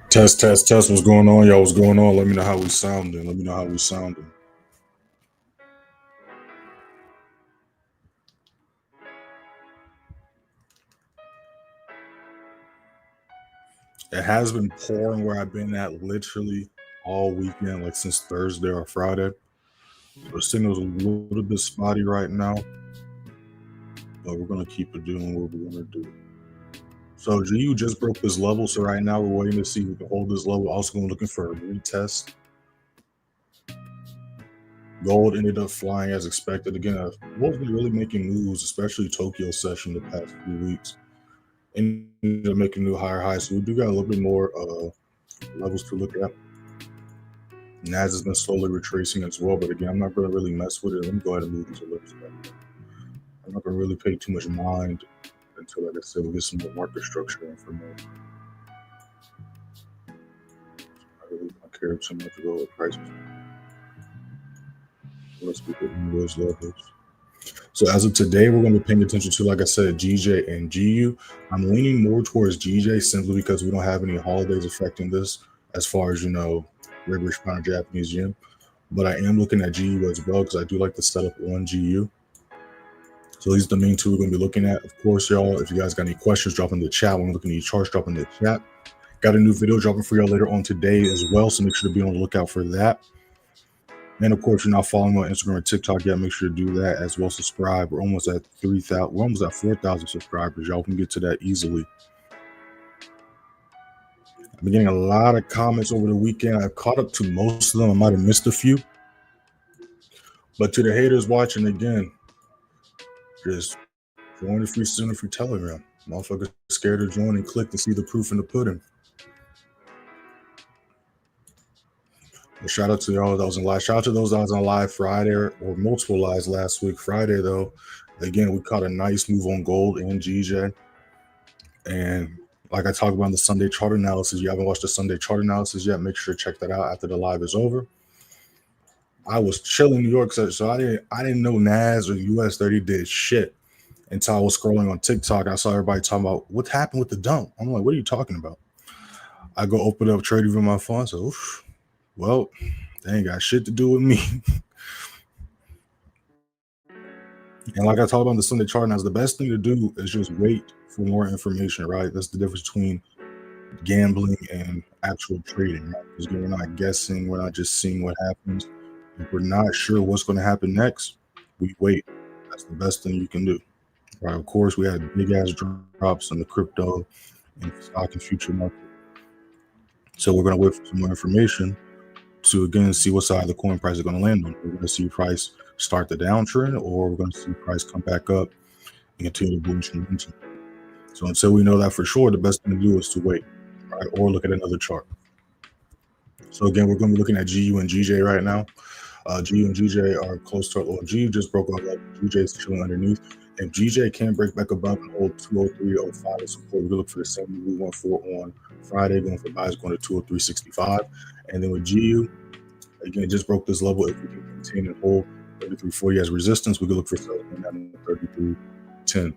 Test, test, test. What's going on, y'all? What's going on? Let me know how we sounding. Let me know how we sounding. It has been pouring where I've been at literally all weekend, like since Thursday or Friday. So the signal's a little bit spotty right now, but we're gonna keep it doing what we're gonna do. So GU just broke this level, so right now we're waiting to see if we can hold this level. Also, we're looking for a retest. Gold ended up flying as expected. Again, wasn't really making moves, especially Tokyo session the past few weeks. Ended up making new higher highs. So we do got a little bit more levels to look at. NAS has been slowly retracing as well, but again, I'm not going to really mess with it. Let me go ahead and move these alerts back. I'm not going to really pay too much mind until, like I said, we get some more market structure information. I really don't care too much about what prices. Let's look at those levels. So as of today, we're going to be paying attention to, like I said, GJ and GU. I'm leaning more towards GJ simply because we don't have any holidays affecting this as far as, British pound Japanese yen. But I am looking at GU as well because I do like to set up one GU. So these are the main two we're going to be looking at. Of course, y'all, if you guys got any questions, drop in the chat. When we're looking at your charts, drop in the chat. Got a new video dropping for y'all later on today as well, so make sure to be on the lookout for that. And of course, you're not following me on Instagram or TikTok yet, make sure to do that as well. Subscribe. We're almost at 3,000. We're almost at 4,000 subscribers. Y'all can get to that easily. I've been getting a lot of comments over the weekend. I've caught up to most of them. I might have missed a few. But to the haters watching again, just join the free center for Telegram. Motherfuckers scared to join and click to see the proof in the pudding. Well, shout out to y'all that was in live. Shout out to those that was on live Friday or multiple lives last week. Friday, though, again, we caught a nice move on gold and GJ. And like I talked about in the Sunday chart analysis, you haven't watched the Sunday chart analysis yet, make sure to check that out after the live is over. I was chilling in New York, so I didn't know NAS or US30 did shit until I was scrolling on TikTok. I saw everybody talking about what happened with the dump. I'm like, what are you talking about? I go open up TradingView on my phone. So, oof, well, they ain't got shit to do with me. And like I talked about in the Sunday chart analysis, the best thing to do is just wait for more information, right? That's the difference between gambling and actual trading, right? Because we're not guessing, we're not just seeing what happens. If we're not sure what's going to happen next, we wait. That's the best thing you can do. Right? Of course, we had big ass drops in the crypto and stock and future market. So we're going to wait for some more information to again see what side of the coin price is going to land on. We're going to see price start the downtrend, or we're going to see price come back up and continue the bullish momentum. So until we know that for sure, the best thing to do is to wait, right? Or look at another chart. So again, we're going to be looking at GU and GJ right now. GU and GJ are close to, well, GU just broke off, GJ is chilling underneath. If GJ can break back above and hold 203.05 as support, we're going to look for the 70.14 on Friday, going for buys going to 203.65. And then with GU, again, it just broke this level. If we can continue and hold 33.40 as resistance, we can look for sales going down to 33.10.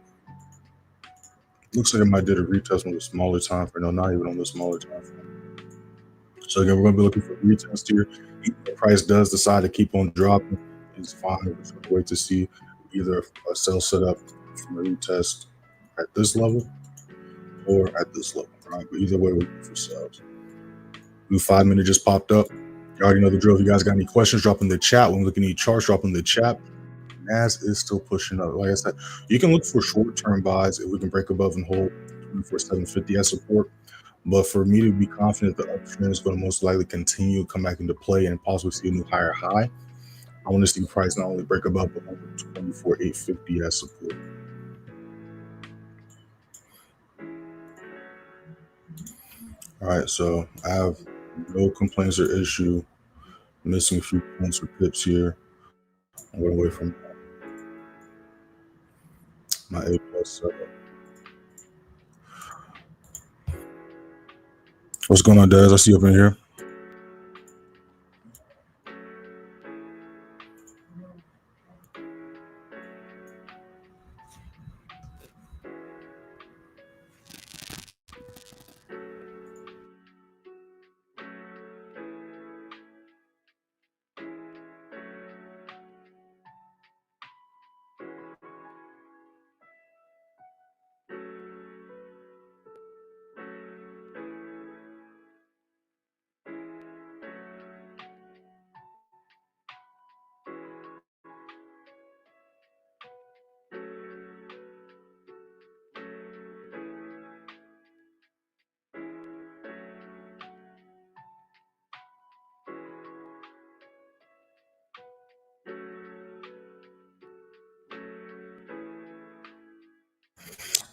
Looks like I might did a retest on the smaller time frame. No, not even on the smaller time frame. So again, we're going to be looking for a retest here. If the price does decide to keep on dropping, it's fine. We're just going to wait to see either a sell setup from a retest at this level or at this level, right? But either way, we're looking for sales. New 5 minute just popped up. You already know the drill. If you guys got any questions, drop in the chat. When we're looking at your charts, drop in the chat. NAS is still pushing up. Like I said, you can look for short-term buys if we can break above and hold 24,750 as support. But for me to be confident the uptrend is going to most likely continue to come back into play and possibly see a new higher high, I want to see price not only break above but over 24,850 as support. All right, so I have no complaints or issue missing a few points or pips here. I'm going away from my A plus setup. What's going on, Dez? I see you up in here.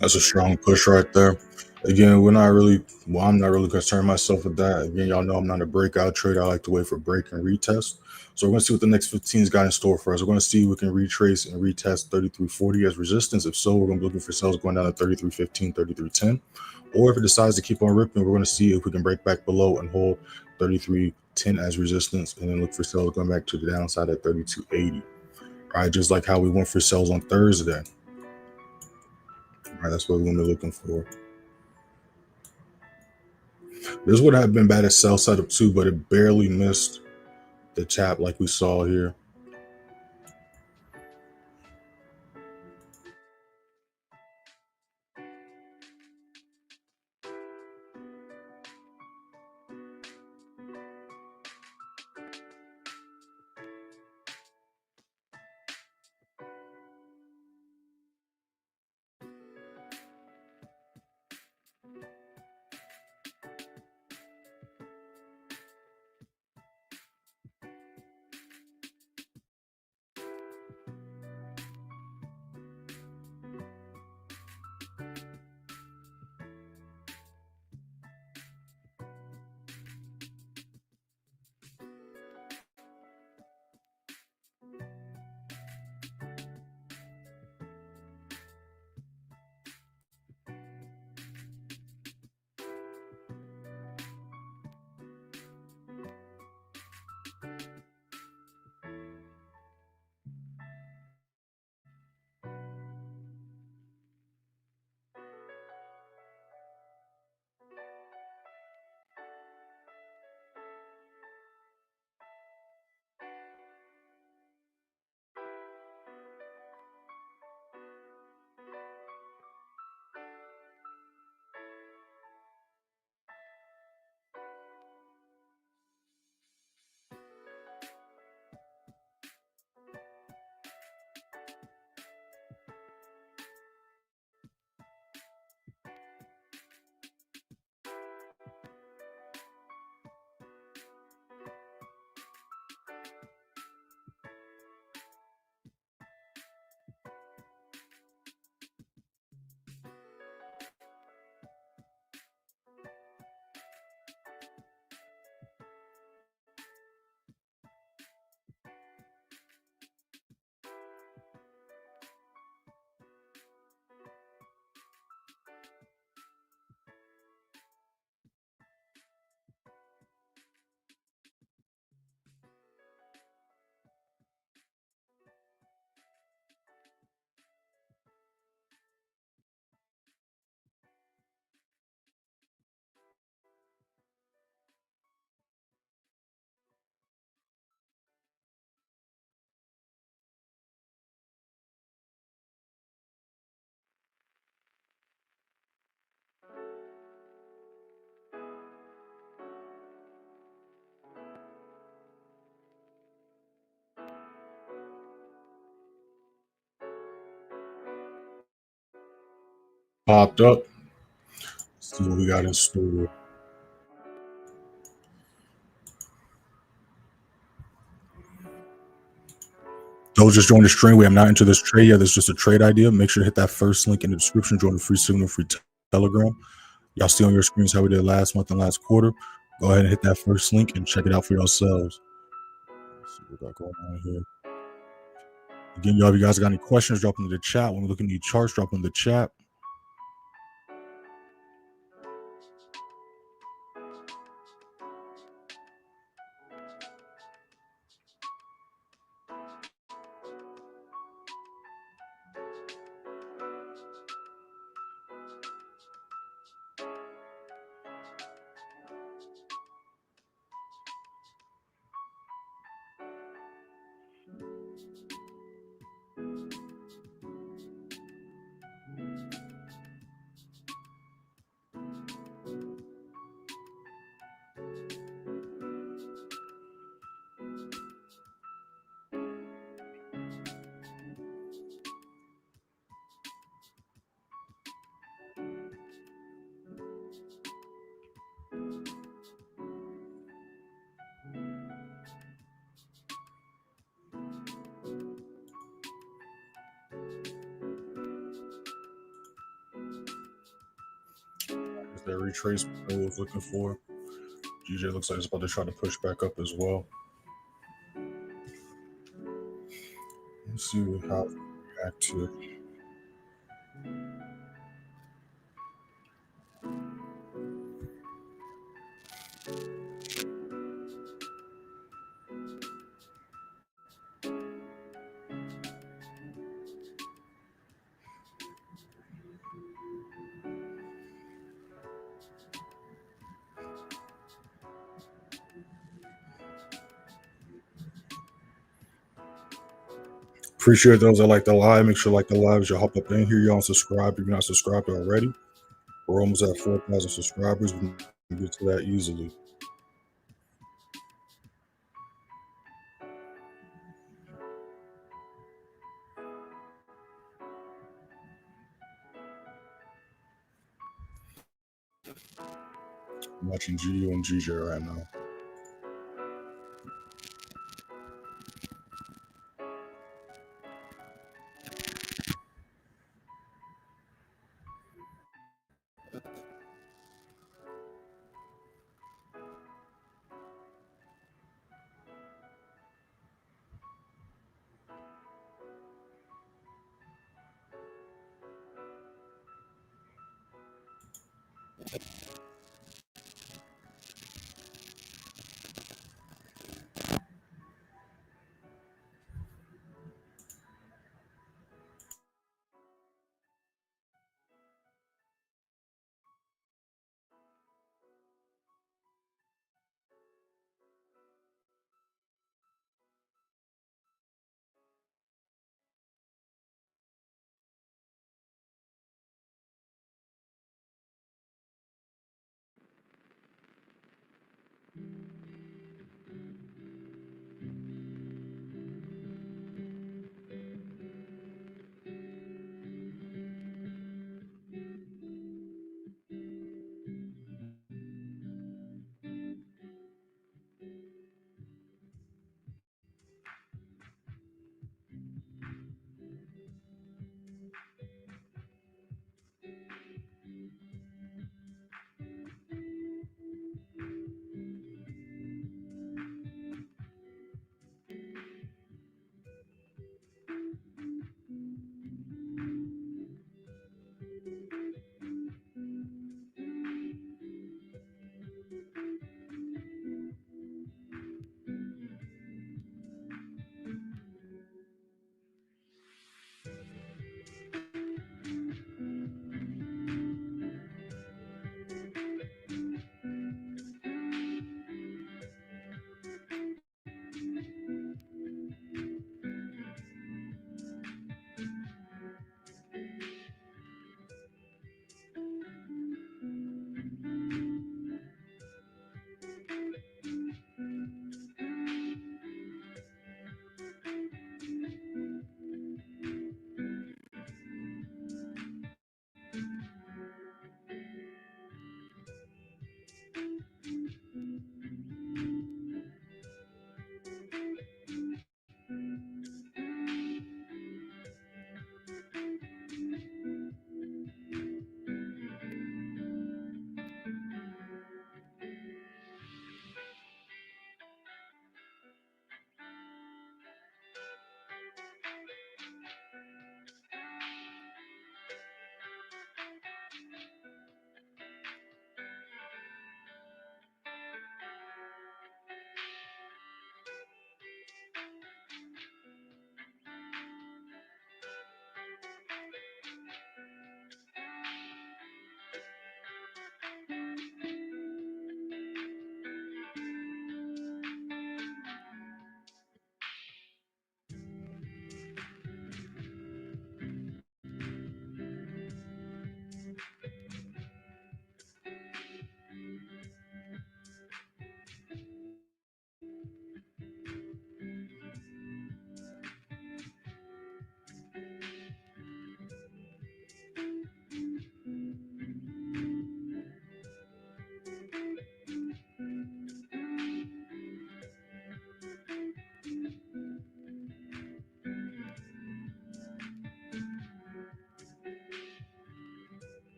That's a strong push right there. Again, we're not really, well, I'm not really concerned myself with that. Again, y'all know I'm not a breakout trader. I like to wait for break and retest. So we're going to see what the next 15's got in store for us. We're going to see if we can retrace and retest 33.40 as resistance. If so, we're going to be looking for sales going down to 33.15, 33.10. Or if it decides to keep on ripping, we're going to see if we can break back below and hold 33.10 as resistance, and then look for sales going back to the downside at 32.80. All right, just like how we went for sales on Thursday. All right, that's what we're going to be looking for. This would have been bad at sell setup too, but it barely missed the tap like we saw here. Popped up. Let's see what we got in store. Those just joined the stream. We have not entered this trade yet. This is just a trade idea. Make sure to hit that first link in the description. Join the free signal, free Telegram. Y'all see on your screens how we did last month and last quarter. Go ahead and hit that first link and check it out for yourselves. Let's see what we got going on here. Again, y'all, if you guys got any questions, drop them in the chat. When we look at these charts, drop them in the chat. that retracement I was looking for. GJ looks like it's about to try to push back up as well. Let's see how we react to it. Appreciate those that like the live. Make sure you like the live as you hop up in here. Y'all subscribe if you're not subscribed already. We're almost at 4,000 subscribers. We can get to that easily. I'm watching GU and GJ right now.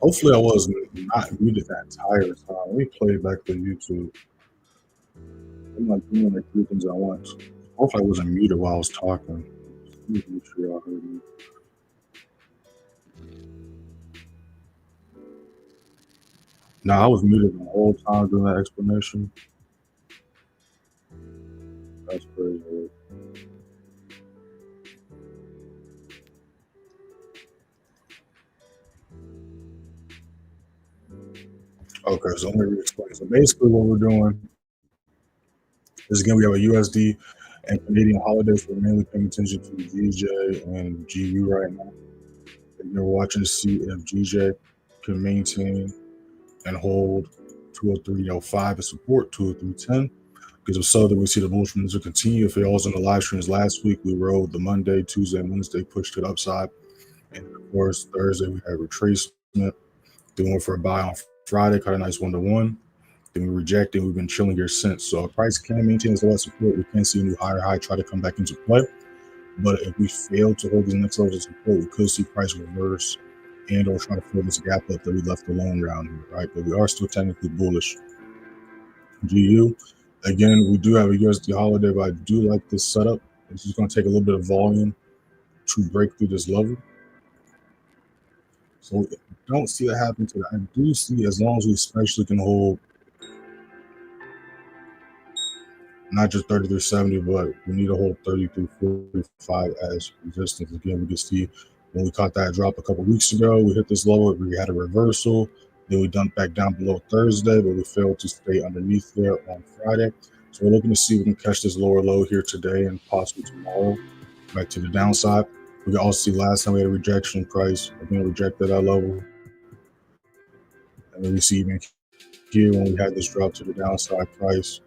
Hopefully, I was not muted that entire time. Let me play it back to YouTube. I'm like doing like three things at once. Hopefully, I wasn't muted while I was talking. Let me make sure y'all heard me. Nah, I was muted the whole time during that explanation. That's crazy. Okay, so let me re-explain. So basically, what we're doing is again we have a USD and Canadian holidays. We're mainly paying attention to GJ and GU right now. And we're watching to see if GJ can maintain and hold 203.05 as support, 203.10. Because if so, then we see the bullish momentum continue. If it was on the live streams last week, we rode the Monday, Tuesday, and Wednesday, pushed to the upside. And of course, Thursday, we had retracement. Then we went for a buy on Friday, caught a nice 1-to-1. Then we rejected. We've been chilling here since. So our price can maintain its level support. We can see a new higher high try to come back into play. But if we fail to hold these next levels of support, we could see price reverse and or try to fill this gap up that we left alone around here, right? But we are still technically bullish. GU, again, we do have a USD holiday, but I do like this setup. It's just going to take a little bit of volume to break through this level. So don't see that happen today. I do see, as long as we especially can hold not just 33.70, but we need to hold 33.45 as resistance. Again, we can see when we caught that drop a couple weeks ago, we hit this level, we had a reversal, then we dumped back down below Thursday, but we failed to stay underneath there on Friday. So we're looking to see if we can catch this lower low here today and possibly tomorrow back to the downside. We can also see last time we had a rejection price, again, rejected that level. And then we see even here when we had this drop to the downside price,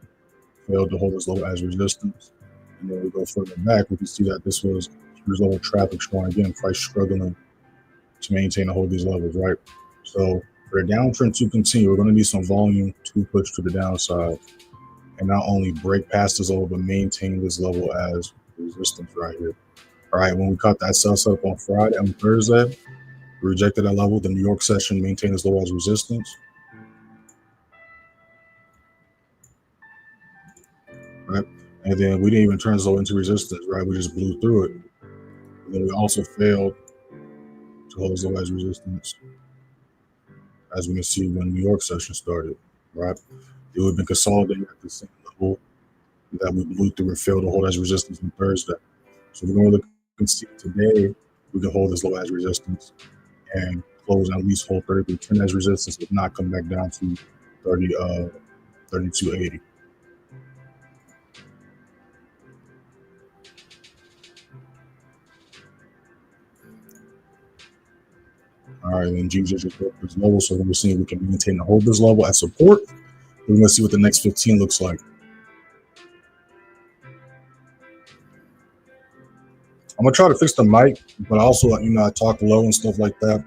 failed to hold as low as resistance. And then we go further back, we can see that this was result of traffic showing again, price struggling to maintain and hold these levels, right? So for the downtrend to continue, we're going to need some volume to push to the downside and not only break past this level, but maintain this level as resistance right here. All right, when we caught that sell setup on Friday and Thursday, we rejected that level. The New York session maintained this low as resistance. Right? And then we didn't even turn this low into resistance, right? We just blew through it. And then we also failed to hold as low as resistance, as we can see when New York session started, right? It would have been consolidating at the same level that we blew through and failed to hold as resistance on Thursday. So we're going to look and see today we can hold this low as resistance and close and at least hold 33.10 as resistance, if not come back down to 32.80. All right, and G just broke this level, so we're seeing we can maintain and hold this level as support. We're going to see what the next 15 looks like. I'm gonna try to fix the mic, but also, I talk low and stuff like that.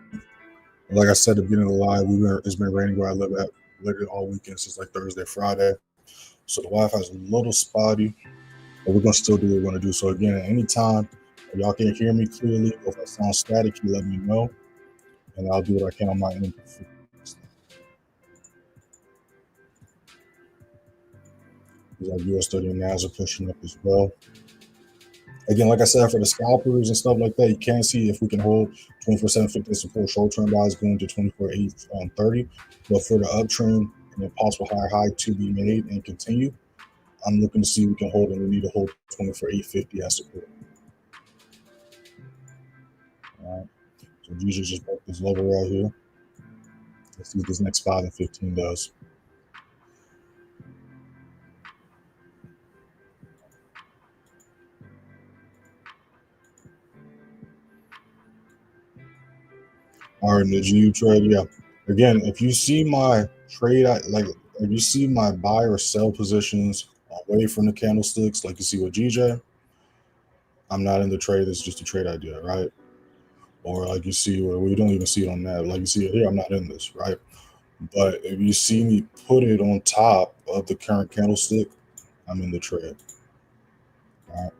Like I said at the beginning of the live, it's been raining where I live at literally all weekend since like Thursday, Friday. So the Wi-Fi is a little spotty, but we're gonna still do what we're gonna do. So again, at any time, if y'all can hear me clearly, or if I sound static, you let me know, and I'll do what I can on my end. Like US30 NAS100 pushing up as well. Again, like I said, for the scalpers and stuff like that, you can see if we can hold 24/7 support short-term buys going to 24/8 But for the uptrend and a possible higher high to be made and continue, I'm looking to see if we can hold, and we need to hold 24/850 as support. All right. So Jesus just broke this level right here. Let's see what this next 5 and 15 does. All right, the GU trade, yeah. Again, if you see my trade, if you see my buy or sell positions away from the candlesticks, like you see with GJ, I'm not in the trade. It's just a trade idea, right? Or like you see where we don't even see it on that. Like you see it here, I'm not in this, right? But if you see me put it on top of the current candlestick, I'm in the trade. All right.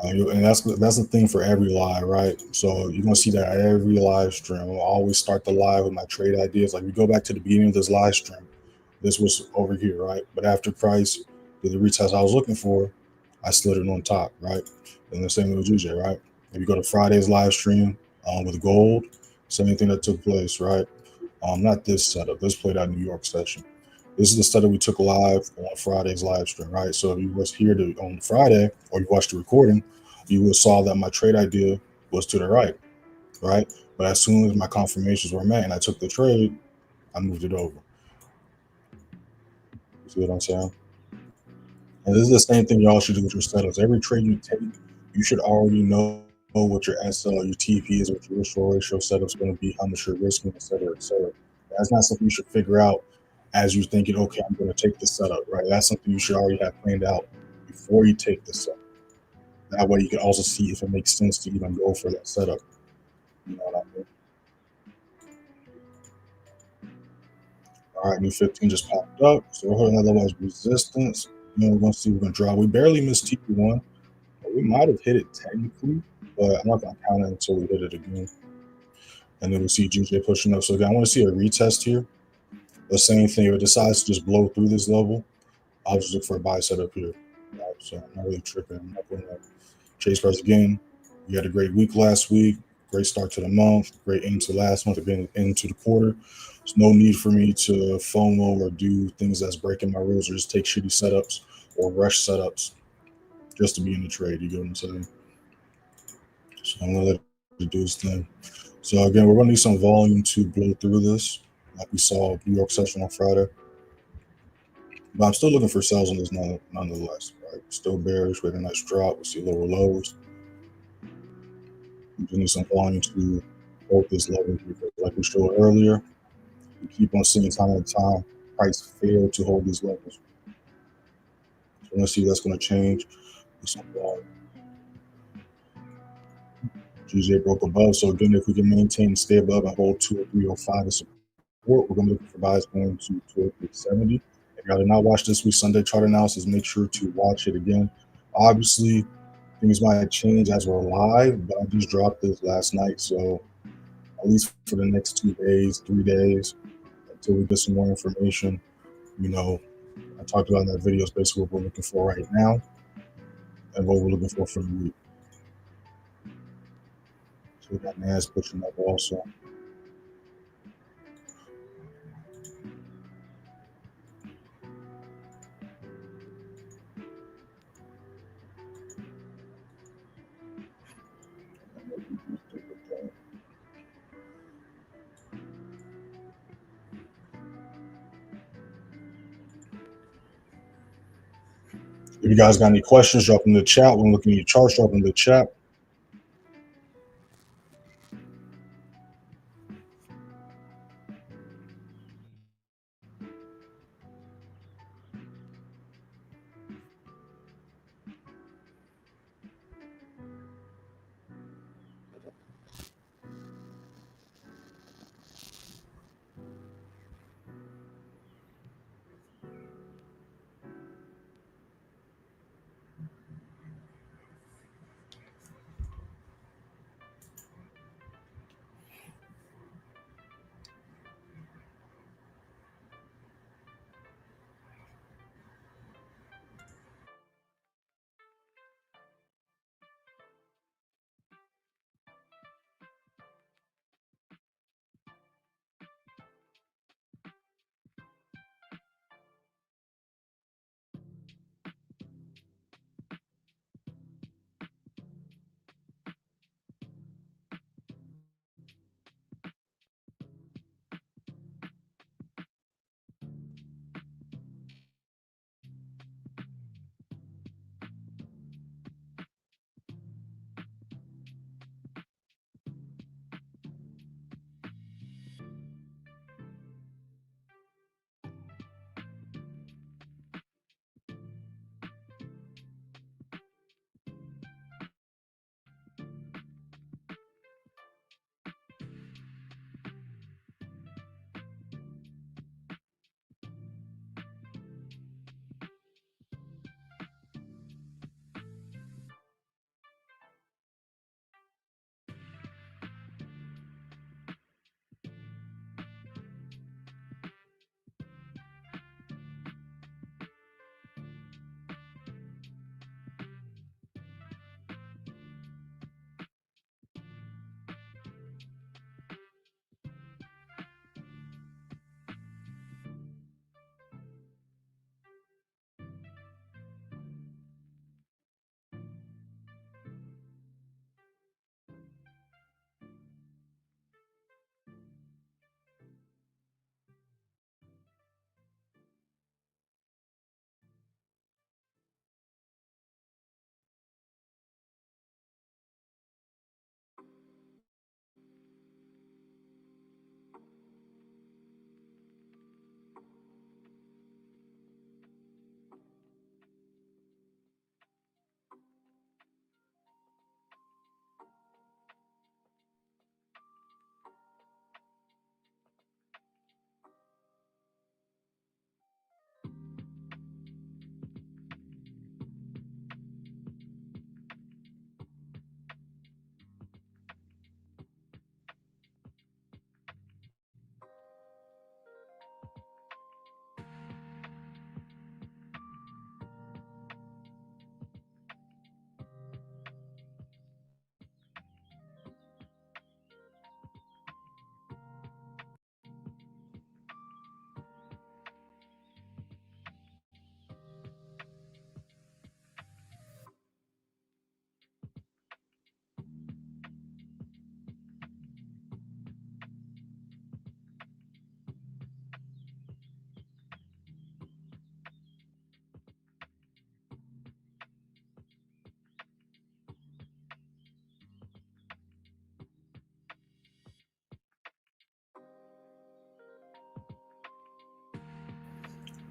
And that's the thing for every live, right? So you're gonna see that every live stream. I'll always start the live with my trade ideas. Like we go back to the beginning of this live stream. This was over here, right? But after price did the retest I was looking for, I slid it on top, right? And the same with GJ, right? If you go to Friday's live stream with gold, same thing that took place, right? Not this setup. This played out in New York session. This is the setup we took live on Friday's live stream, right? So if you was here on Friday or you watched the recording, you would saw that my trade idea was to the right, right? But as soon as my confirmations were met and I took the trade, I moved it over. You see what I'm saying? And this is the same thing y'all should do with your setups. Every trade you take, you should already know what your SL, your TP is, what your risk ratio setup's going to be, how much you're risking, et cetera, et cetera. That's not something you should figure out as you're thinking, okay, I'm going to take this setup, right? That's something you should already have planned out before you take the setup. That way you can also see if it makes sense to even go for that setup. You know what I mean? All right, new 15 just popped up. So we're holding that level as resistance. We're going to see if we're going to draw. We barely missed TP1. We might have hit it technically, but I'm not going to count it until we hit it again. And then we'll see GJ pushing up. So again, I want to see a retest here. The same thing. If it decides to just blow through this level, I'll just look for a buy setup here. Right? So I'm not really tripping. I'm not going to chase price again. We had a great week last week. Great start to the month. Great end to last month. Again, into the quarter. There's no need for me to FOMO or do things that's breaking my rules or just take shitty setups or rush setups just to be in the trade. You get what I'm saying? So I'm gonna let it do its thing. So again, we're gonna need some volume to blow through this, like we saw New York session on Friday. But I'm still looking for sales on this nonetheless. Right? Still bearish with a nice drop. We see lower lows. We need some volume to hold this level because, like we showed earlier, we keep on seeing time and time price fail to hold these levels. So let's see if that's going to change. Some volume. GJ broke above. So again, if we can maintain and stay above and hold 203.05 as support, we're going to look for buys going to 203.70. If y'all did not watch this week's Sunday chart analysis, make sure to watch it again. Obviously, things might change as we're live, but I just dropped this last night. So at least for the next 2 days, 3 days, until we get some more information, I talked about in that video is basically what we're looking for right now and what we're looking for the week. So we got NAS pushing up also. If you guys got any questions, drop them in the chat. When looking at your charts, drop them in the chat.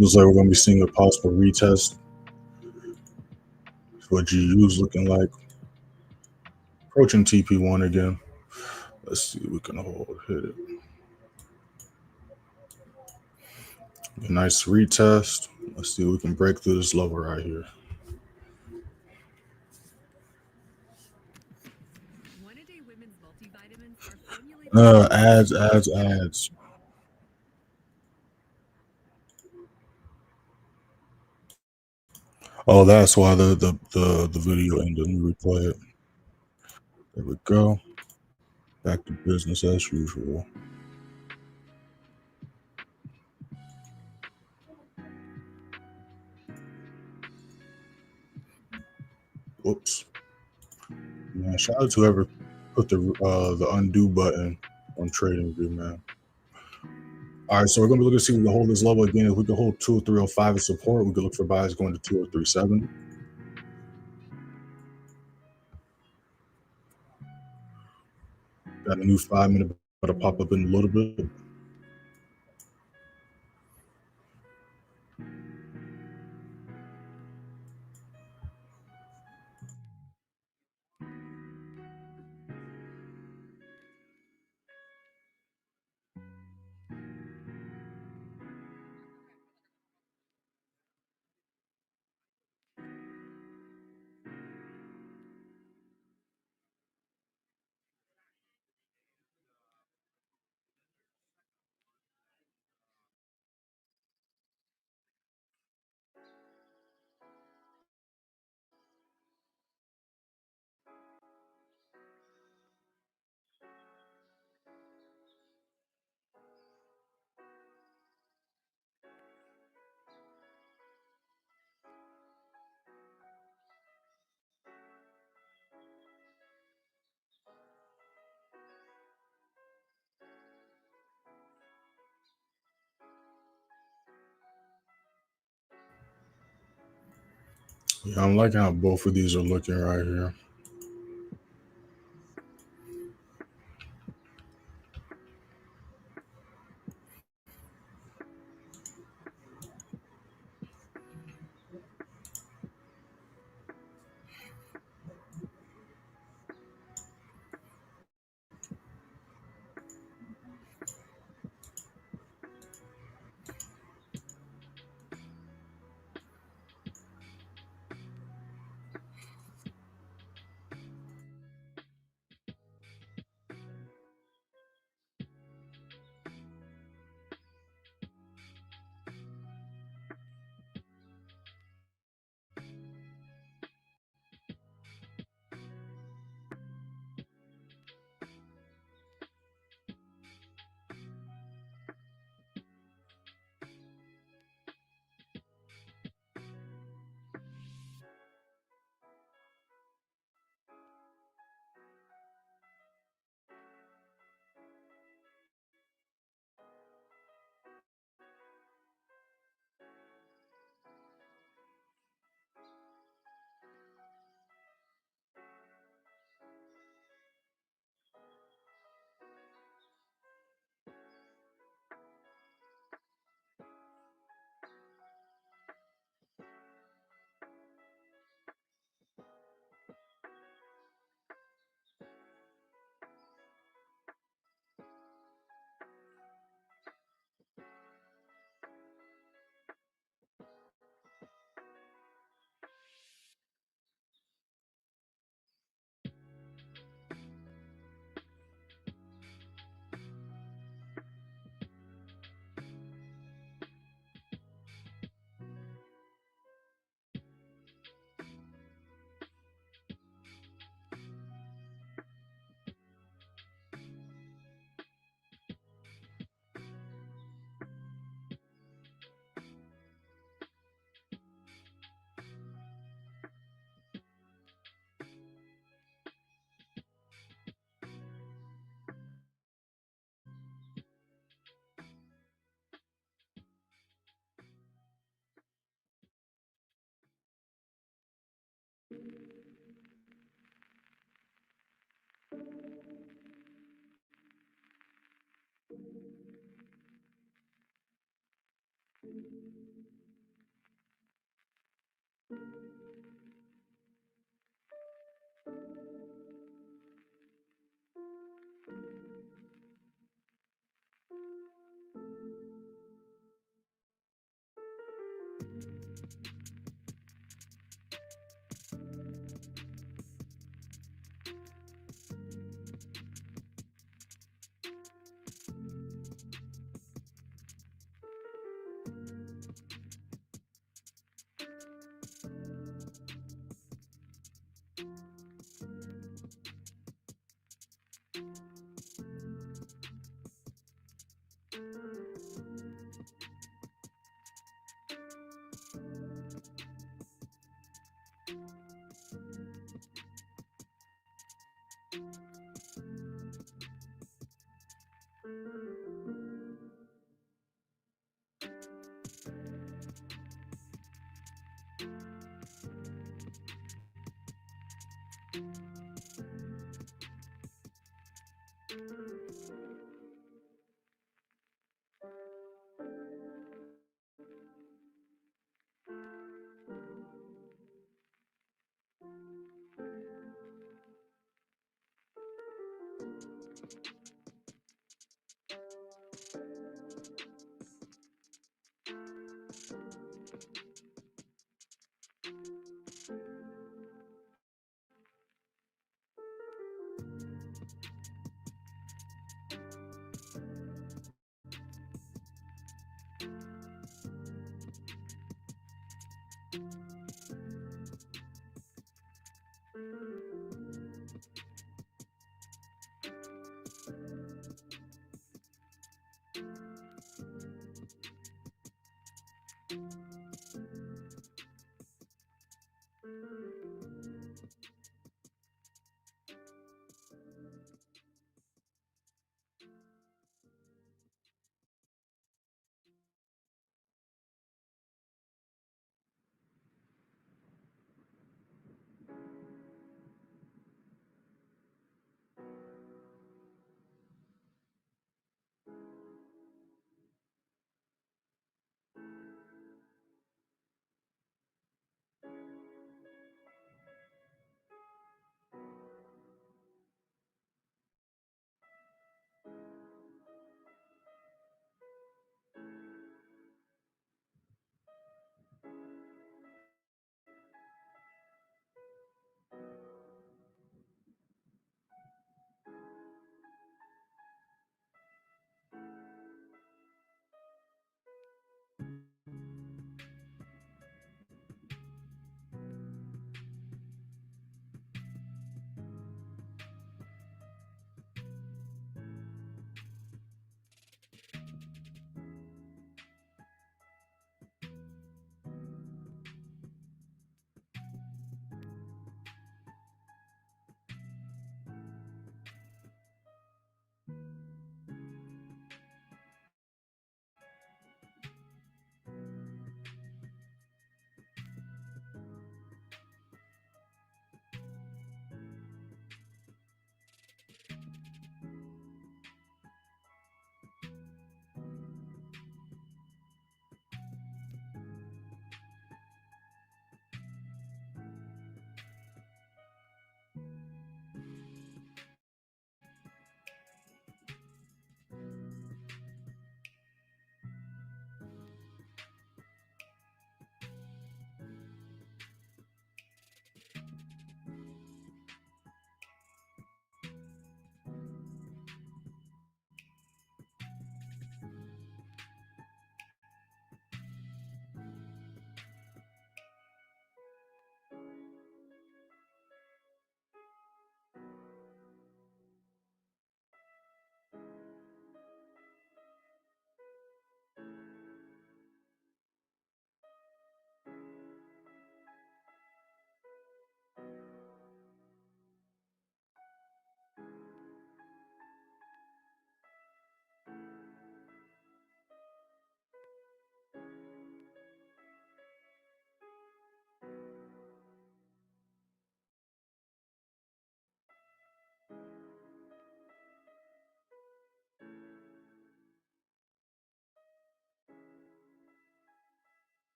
Looks like we're going to be seeing a possible retest. What GU's looking like. Approaching TP1 again. Let's see if we can hit it. A nice retest. Let's see if we can break through this level right here. Ads. Oh, that's why the video ended. Let me replay it. There we go. Back to business as usual. Whoops. Man, shout out to whoever put the undo button on TradingView, man. All right, so we're going to look to see if we can hold this level again. If we can hold 203.05 as support, we can look for buys going to 203.70. Got a new 5-minute to pop up in a little bit. Yeah, I'm liking how both of these are looking right here.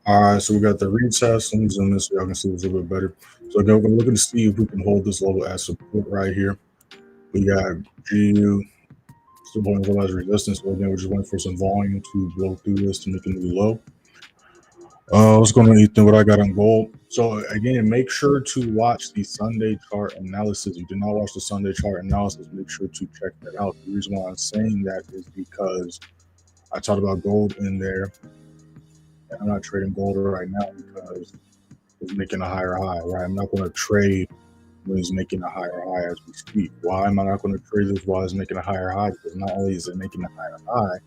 All right, so we got the retest. Let me zoom in so y'all can see this a little bit better. So again, we're looking to see if we can hold this level as support right here. We got GU still holding as resistance. So again, we're just waiting for some volume to blow through this to make a new low. What's going on, Ethan? What I got on gold? So again, make sure to watch the Sunday chart analysis. If you did not watch the Sunday chart analysis, make sure to check that out. The reason why I'm saying that is because I talked about gold in there, and I'm not trading gold right now because it's making a higher high, right? I'm not going to trade when it's making a higher high as we speak. Why am I not going to trade this while it's making a higher high? Because not only is it making a higher high,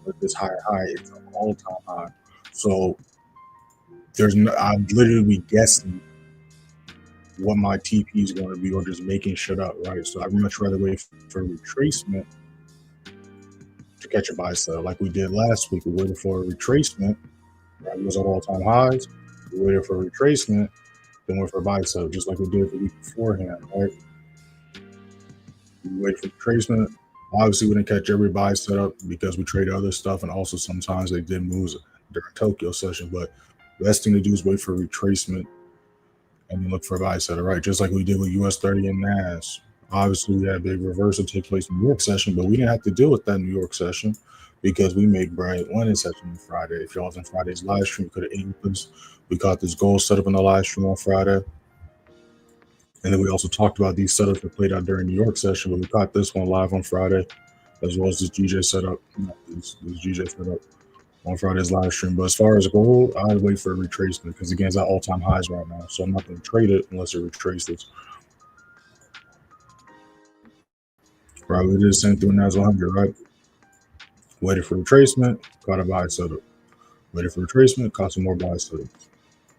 but this higher high is an all-time high. So I'm literally guessing what my TP is going to be or just making shit up, right? So I'd much rather wait for retracement to catch a buy sell like we did last week. We waited for a retracement, right? It was at all-time highs. We waited for a retracement, then went for a buy sell, just like we did the week beforehand, right? We waited for retracement. Obviously, we didn't catch every buy setup because we traded other stuff, and also sometimes they did moves during Tokyo session. But the best thing to do is wait for a retracement and then look for a buy setup, right? Just like we did with US30 and NAS. Obviously, we had a big reversal take place in New York session, but we didn't have to deal with that New York session because we made bright London session on Friday. If y'all was in Friday's live stream, you could have ate with us. We caught this goal set up in the live stream on Friday. And then we also talked about these setups that played out during New York session, but we caught this one live on Friday, as well as this GJ setup, this GJ setup on Friday's live stream. But as far as gold, I'd wait for a retracement because again, it's at all-time highs right now. So I'm not going to trade it unless it retraces. Right, we did the same thing with NAS100, right? Waited for retracement, caught a buy setup. Waited for retracement, caught some more buy setups.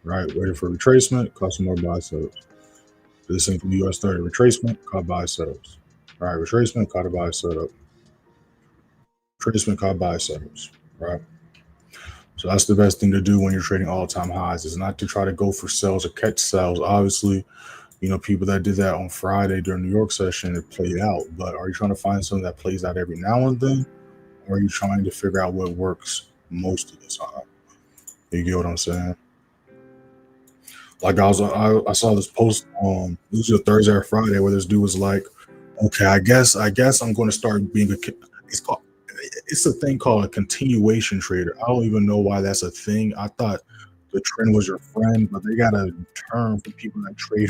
Right, waited for retracement, caught some more buy setups. Did the same thing with US30, retracement, caught buy setups. Right, retracement, caught a buy setup. Retracement, caught buy setups. Right. So that's the best thing to do when you're trading all-time highs, is not to try to go for sells or catch sells. Obviously, you know, people that did that on Friday during New York session, it played out. But are you trying to find something that plays out every now and then? Or are you trying to figure out what works most of the time? You get what I'm saying? Like I saw this post on this was a Thursday or Friday where this dude was like, okay, I guess I'm going to start being it's a thing called a continuation trader. I don't even know why that's a thing. I thought the trend was your friend, but they got a term for people that trade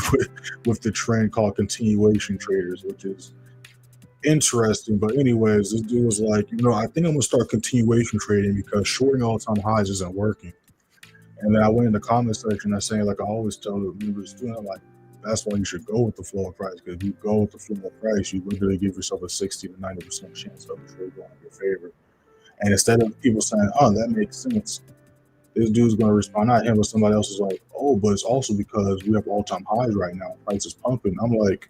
with the trend called continuation traders, which is interesting. But anyways, this dude was like, you know, I think I'm gonna start continuation trading because shorting all-time highs isn't working. And then I went in the comment section and saying, like I always tell the members, you know, like that's why you should go with the floor of price, because if you go with the floor of price, you literally give yourself a 60 to 90% chance of the trade going in your favor. And instead of people saying, oh, that makes sense, this dude's going to respond, not him, but somebody else is like, oh, but it's also because we have all-time highs right now. Price is pumping. I'm like,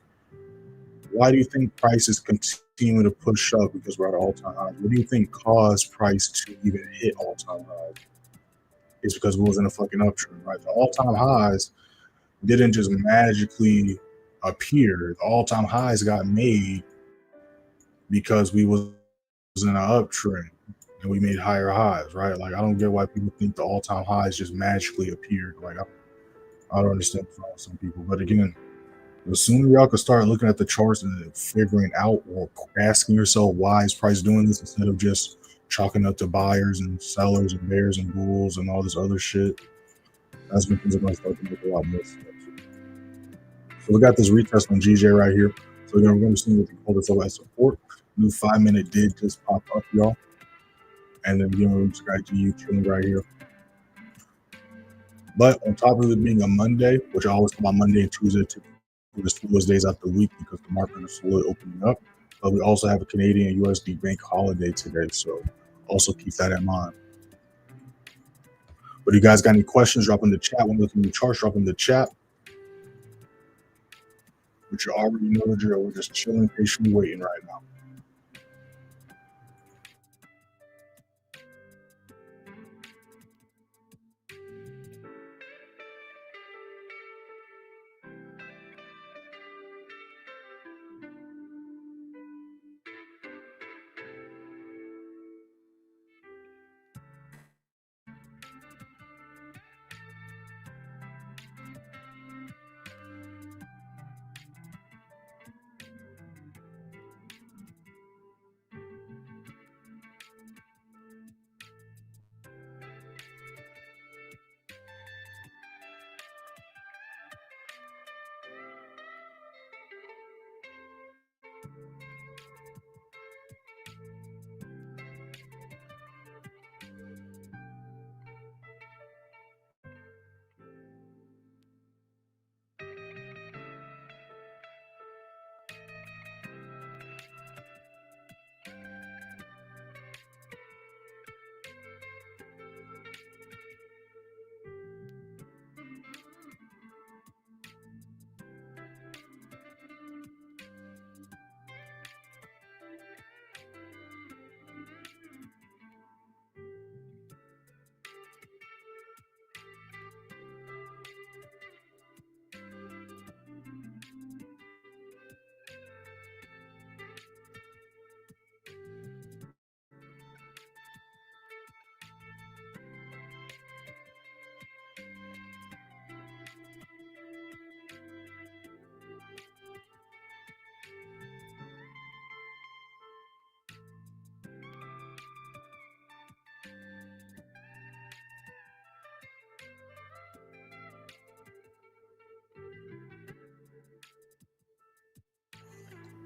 why do you think prices continue to push up because we're at all-time highs? What do you think caused price to even hit all-time highs? It's because we was in a fucking uptrend, right? The all-time highs didn't just magically appear. The all-time highs got made because we was in an uptrend and we made higher highs, right? Like I don't get why people think the all-time highs just magically appeared. Like I don't understand some people, but again, the sooner y'all can start looking at the charts and figuring out or asking yourself why is price doing this instead of just chalking up to buyers and sellers and bears and bulls and all this other shit, that's when things are going to start to make a lot more sense. So we got this retest on GJ right here. So again, we're going to see what they call this as support. New 5-minute did just pop up, y'all. And then again, we just got GU chilling right here. But on top of it being a Monday, which I always call my Monday and Tuesday to the slowest days out the week because the market is slowly opening up. But we also have a Canadian USD bank holiday today, so also keep that in mind. But if you guys got any questions, drop in the chat. When looking at the charts, drop in the chat. But you already know the drill. We're just chilling, patiently waiting right now.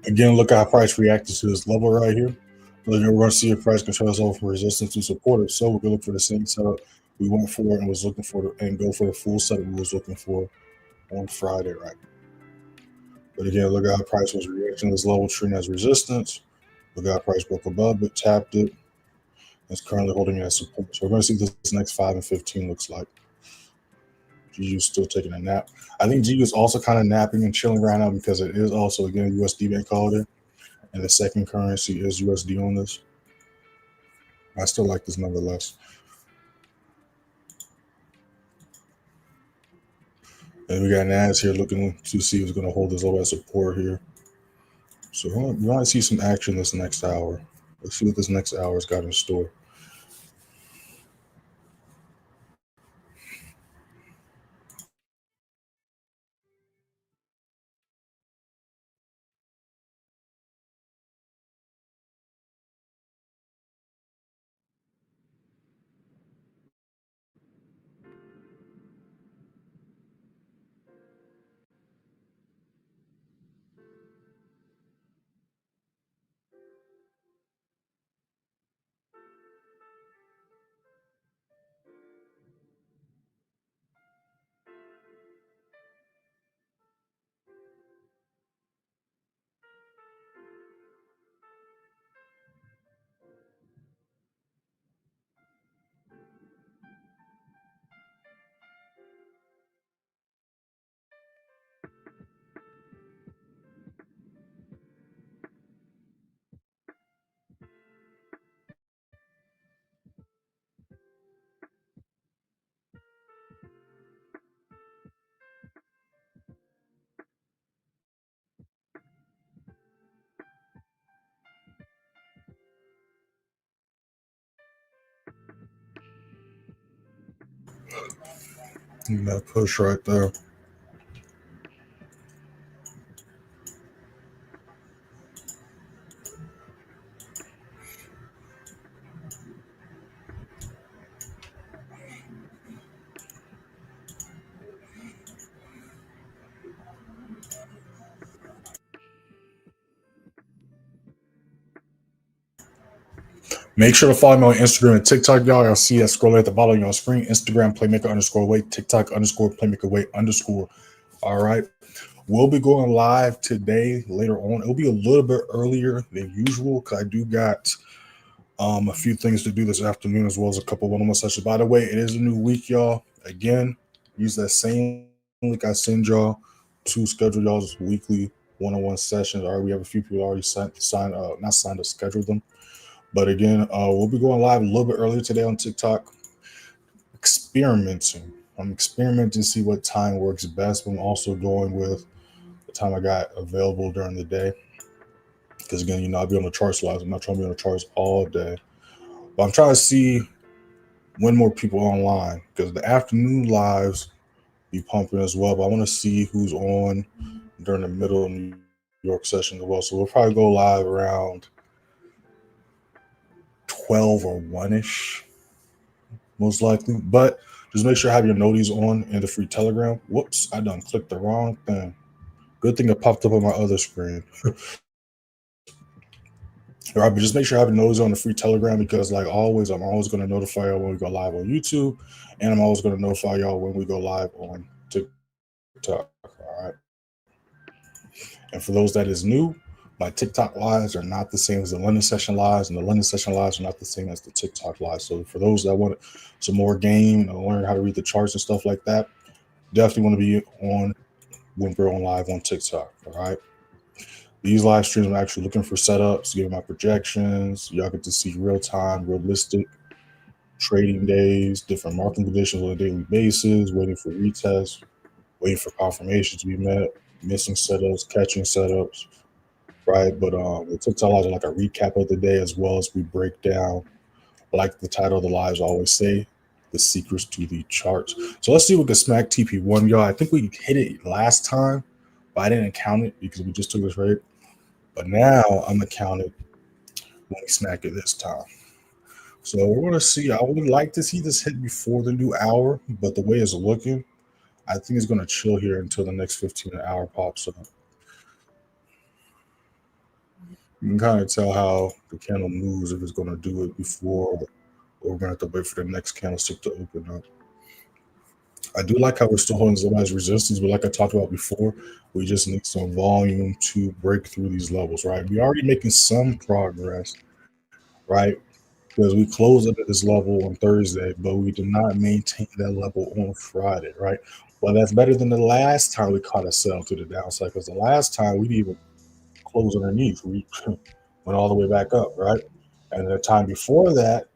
Again, look how price reacted to this level right here. So again, we're going to see if price can transfer from resistance to support. So we're going to look for the same setup we went for and was looking for, and go for the full setup we was looking for on Friday, right? But again, look how price was reacting to this level, treating as resistance. Look how price broke above it, tapped it. It's currently holding it as support. So we're going to see what this next 5 and 15 looks like. GU still taking a nap. I think GU is also kind of napping and chilling right now because it is also, again, USD bank holiday. And the second currency is USD on this. I still like this nonetheless. And we got NAS here looking to see who's going to hold this low as support here. So we want to see some action this next hour. Let's see what this next hour's got in store. That push right there. Make sure to follow me on Instagram and TikTok, y'all. Y'all see that scroll at the bottom of your screen. Instagram, playmaker_wait, TikTok _playmaker_wait_. All right. We'll be going live today later on. It'll be a little bit earlier than usual because I do got a few things to do this afternoon as well as a couple one-on-one sessions. By the way, it is a new week, y'all. Again, use that same link I send y'all to schedule y'all's weekly one-on-one sessions. All right, we have a few people already not signed up, scheduled them. But again, we'll be going live a little bit earlier today on TikTok. Experimenting. I'm experimenting to see what time works best. But I'm also going with the time I got available during the day. Because again, I'll be on the charts live. I'm not trying to be on the charts all day. But I'm trying to see when more people are online. Because the afternoon lives be pumping as well. But I want to see who's on during the middle of New York session as well. So we'll probably go live around 12 or 1-ish. Most likely. But just make sure you have your noties on in the free Telegram. Whoops, I done clicked the wrong thing. Good thing it popped up on my other screen. All right, but just make sure you have your noties on the free Telegram because, like always, I'm always going to notify y'all when we go live on YouTube, and I'm always going to notify y'all when we go live on TikTok. All right. And for those that is new, my TikTok lives are not the same as the London session lives, and the London session lives are not the same as the TikTok lives. So for those that want some more game and learn how to read the charts and stuff like that, definitely want to be on when we're on live on TikTok. All right. These live streams, I'm actually looking for setups, giving my projections. Y'all get to see real time, realistic trading days, different market conditions on a daily basis, waiting for retests, waiting for confirmation to be met, missing setups, catching setups. Right. But the TikTok lives are like a recap of the day as well as we break down, like the title of the lives always say, the secrets to the charts. So let's see what the smack TP1, y'all. I think we hit it last time, but I didn't count it because we just took this rate. But now I'm gonna count it when we smack it this time. So we're gonna see. I would like to see this hit before the new hour, but the way it's looking, I think it's gonna chill here until the next 15 hour pops up. You can kind of tell how the candle moves if it's going to do it before, or we're going to have to wait for the next candlestick to open up. I do like how we're still holding some nice resistance, but like I talked about before, we just need some volume to break through these levels, right? We're already making some progress, right? Because we closed up at this level on Thursday, but we did not maintain that level on Friday, right? Well, that's better than the last time we caught a sell to the downside, because the last time we didn't even close underneath. We went all the way back up, right? And the time before that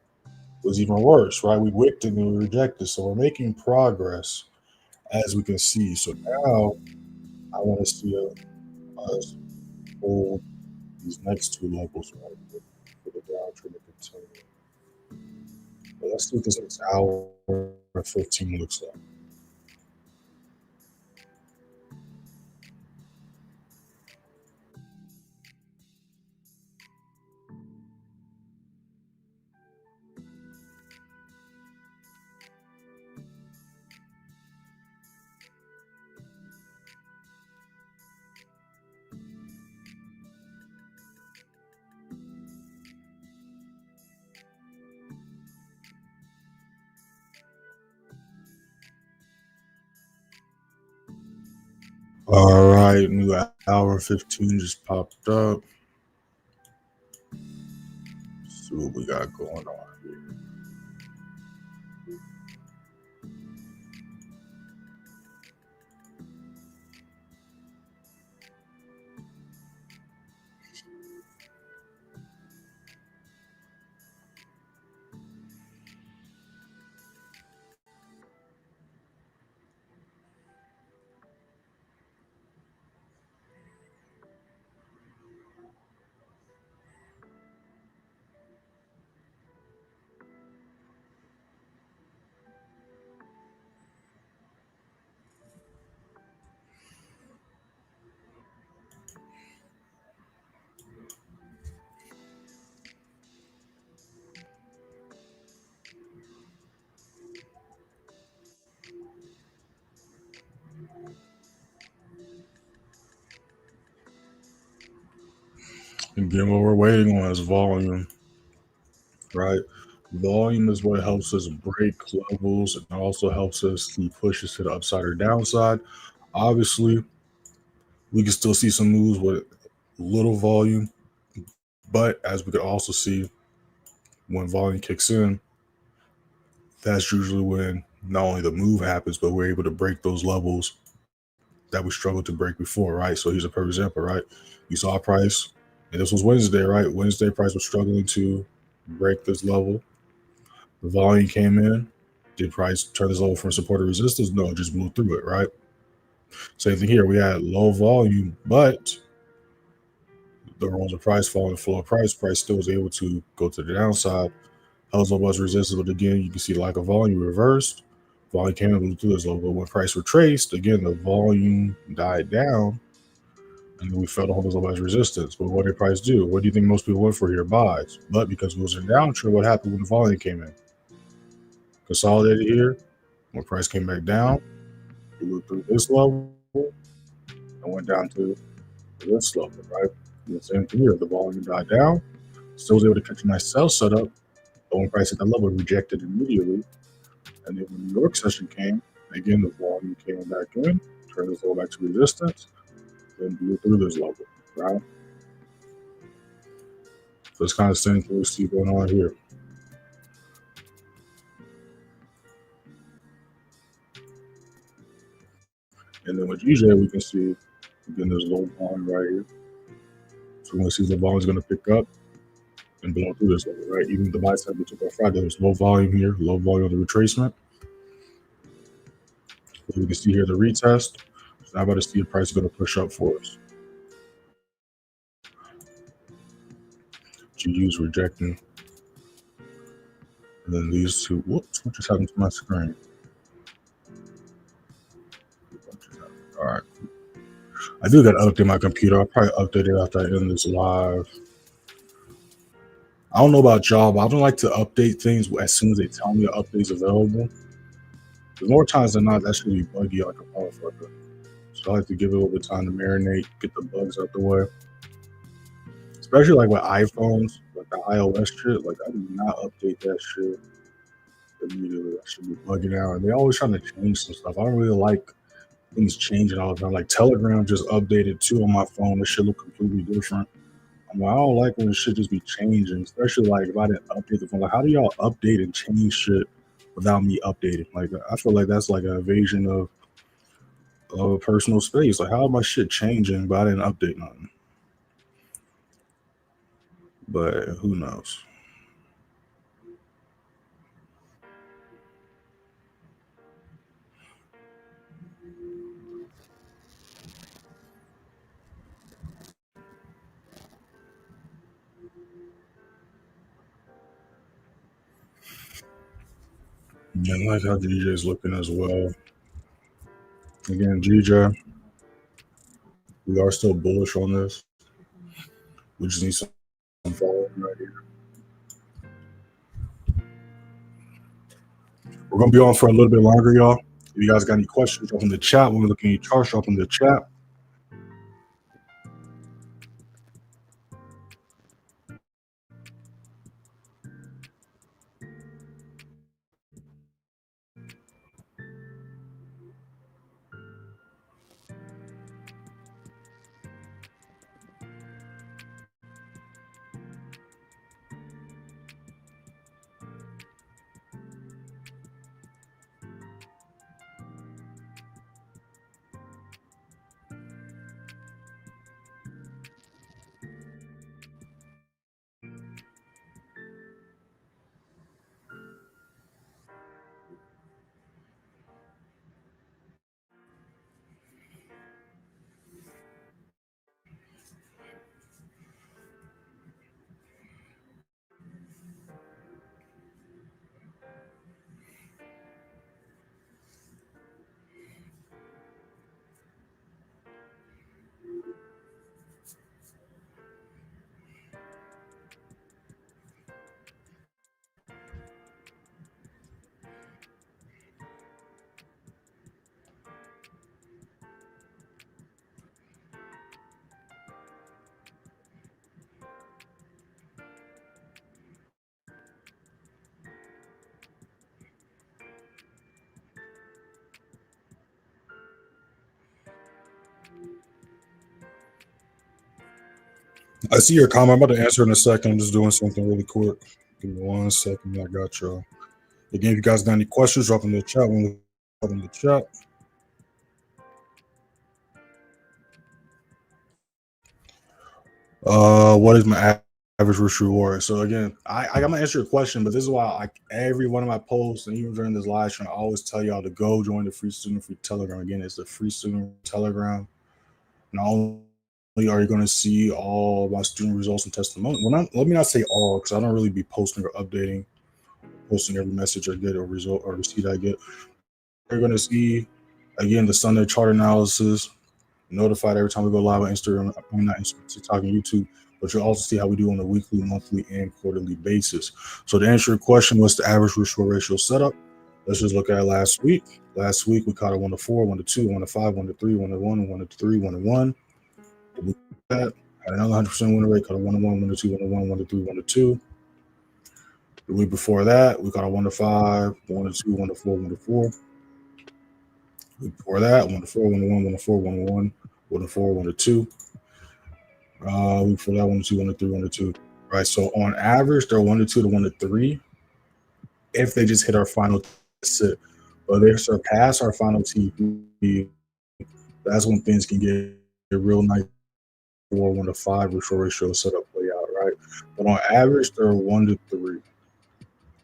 was even worse, right? We wicked and we rejected. So we're making progress, as we can see. So now I want to see us hold these next two levels right here for the downtrend to continue. But let's see what this next hour and 15 looks like. All right, new hour 15 just popped up. Let's see what we got going on here. Again, what we're waiting on is volume, right? Volume is what helps us break levels and also helps us to push us to the upside or downside. Obviously, we can still see some moves with little volume, but as we can also see, when volume kicks in, that's usually when not only the move happens, but we're able to break those levels that we struggled to break before, right? So here's a perfect example, right? You saw a price, and this was Wednesday, right? Wednesday price was struggling to break this level. The volume came in. Did price turn this level from support or resistance? No, it just blew through it, right? Same thing here. We had low volume, but the rules of price falling, flow of price still was able to go to the downside. Hell's was resistance, but again, you can see like a volume reversed. Volume came in blew through this level. But when price retraced, again, the volume died down and then we felt a hold as resistance. But what did price do? What do you think most people went for here? Buys. But because it was a downtrend, what happened when the volume came in? Consolidated here. When price came back down, it went through this level and went down to this level, right? And the same thing here. The volume died down. Still was able to catch a nice sell setup. But when price hit that level, rejected immediately. And then when the New York session came, again, the volume came back in, turned this level back to resistance, then blew through this level, right? So it's kind of the same thing we see going on here. And then with GJ, we can see, again, there's low volume right here. So when we see the volume is going to pick up and blow through this level, right? Even the buy side we took on Friday, there was low volume here, low volume on the retracement. So we can see here the retest. So now about to see the price is going to push up for us. GU's rejecting. And then these two, whoops, what just happened to my screen? All right. I do got to update my computer. I'll probably update it after I end this live. I don't know about y'all, but I don't like to update things as soon as they tell me the update's available. Because more times than not, that should be buggy like a motherfucker. So I like to give it a little bit of time to marinate, get the bugs out the way. especially like with iPhones, like the iOS shit. Like I do not update that shit immediately. I should be bugging out. And they always trying to change some stuff. I don't really like things changing all the time. Like Telegram just updated too on my phone. This shit look completely different. I'm like, I don't like when shit just be changing, especially like if I didn't update the phone. Like, how do y'all update and change shit without me updating? Like, I feel like that's like an invasion of personal space. Like, how is my shit changing, but I didn't update nothing? But who knows? Yeah, I like how GJ's looking as well. Again, GJ, we are still bullish on this. We just need some following right here. We're gonna be on for a little bit longer, y'all. If you guys got any questions, drop in the chat. When we're looking at your charts, drop in the chat. I see your comment. I'm about to answer in a second. I'm just doing something really quick. Give me 1 second. I got y'all. Again, if you guys got any questions, drop in the chat. Drop in the chat. What is my average risk reward? So again, I got to answer your question, but this is why every one of my posts and even during this live stream, I always tell y'all to go join the free student free Telegram. Again, it's the free student Telegram. Not only are you going to see all my student results and testimonials. Well, let me not say all, because I don't really be posting or updating, posting every message I get or result or receipt I get. You're going to see again the Sunday chart analysis, notified every time we go live on Instagram. I mean, not Instagram, TikTok, and YouTube. But you'll also see how we do on a weekly, monthly, and quarterly basis. So to answer your question, what's the average risk reward ratio setup? Let's just look at last week. Last week we caught a 1 to 4, 1 to 2, 1 to 5, 1 to 3, 1 to 1, 1 to 3, 1 to 1. We had another 100% winner rate, caught a 1 to 1, 1 to 2, 1 to 1, 1 to 3, 1 to 2. The week before that, we got a 1 to 5, 1 to 2, 1 to 4, 1 to 4. The week before that, 1 to 4, 1 to 1, 1 to 4, 1 to 1, 1 to 4, 1 to 2. Week before that, 1 to 2, 1 to 3, 1 to 2. Right. So on average, they're 1 to 2 to 1 to 3 if they just hit our final sit. But if they surpass our final TP, that's when things can get real nice. 1 to 5 ratio setup play out, right? But on average, they're 1 to 3,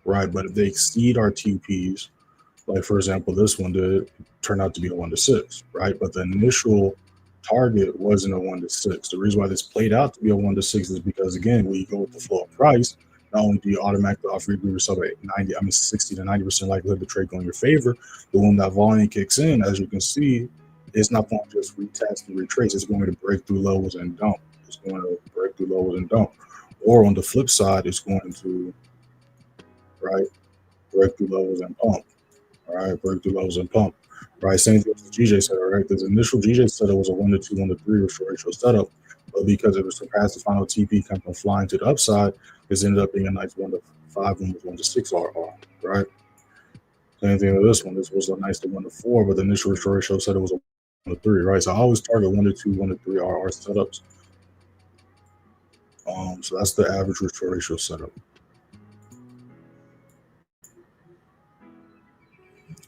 right? But if they exceed our TPs, like for example, this one did turn out to be a 1 to 6, right? But the initial target wasn't a 1 to 6. The reason why this played out to be a 1 to 6 is because again, when you go with the flow of price, not only do you automatically offer yourself a 60 to 90% likelihood the trade go in your favor, but when that volume kicks in, as you can see, it's not going to just retest and retrace. It's going to break through levels and dump. It's going to break through levels and dump. Or on the flip side, it's going to, right, break through levels and pump. All right, break through levels and pump. Right, same thing as the GJ setup, right? This initial GJ setup was a 1 to 2, 1 to 3 ratio setup. But because it was surpassed the final TP, kind of flying to the upside, this ended up being a nice 1-5 one was 1-6 RR, right? Same thing with this one. This was a nice 1-4, but the initial restore ratio said it was a 1-3, right? So I always target 1-2, 1-3 RR setups. So that's the average restore ratio setup.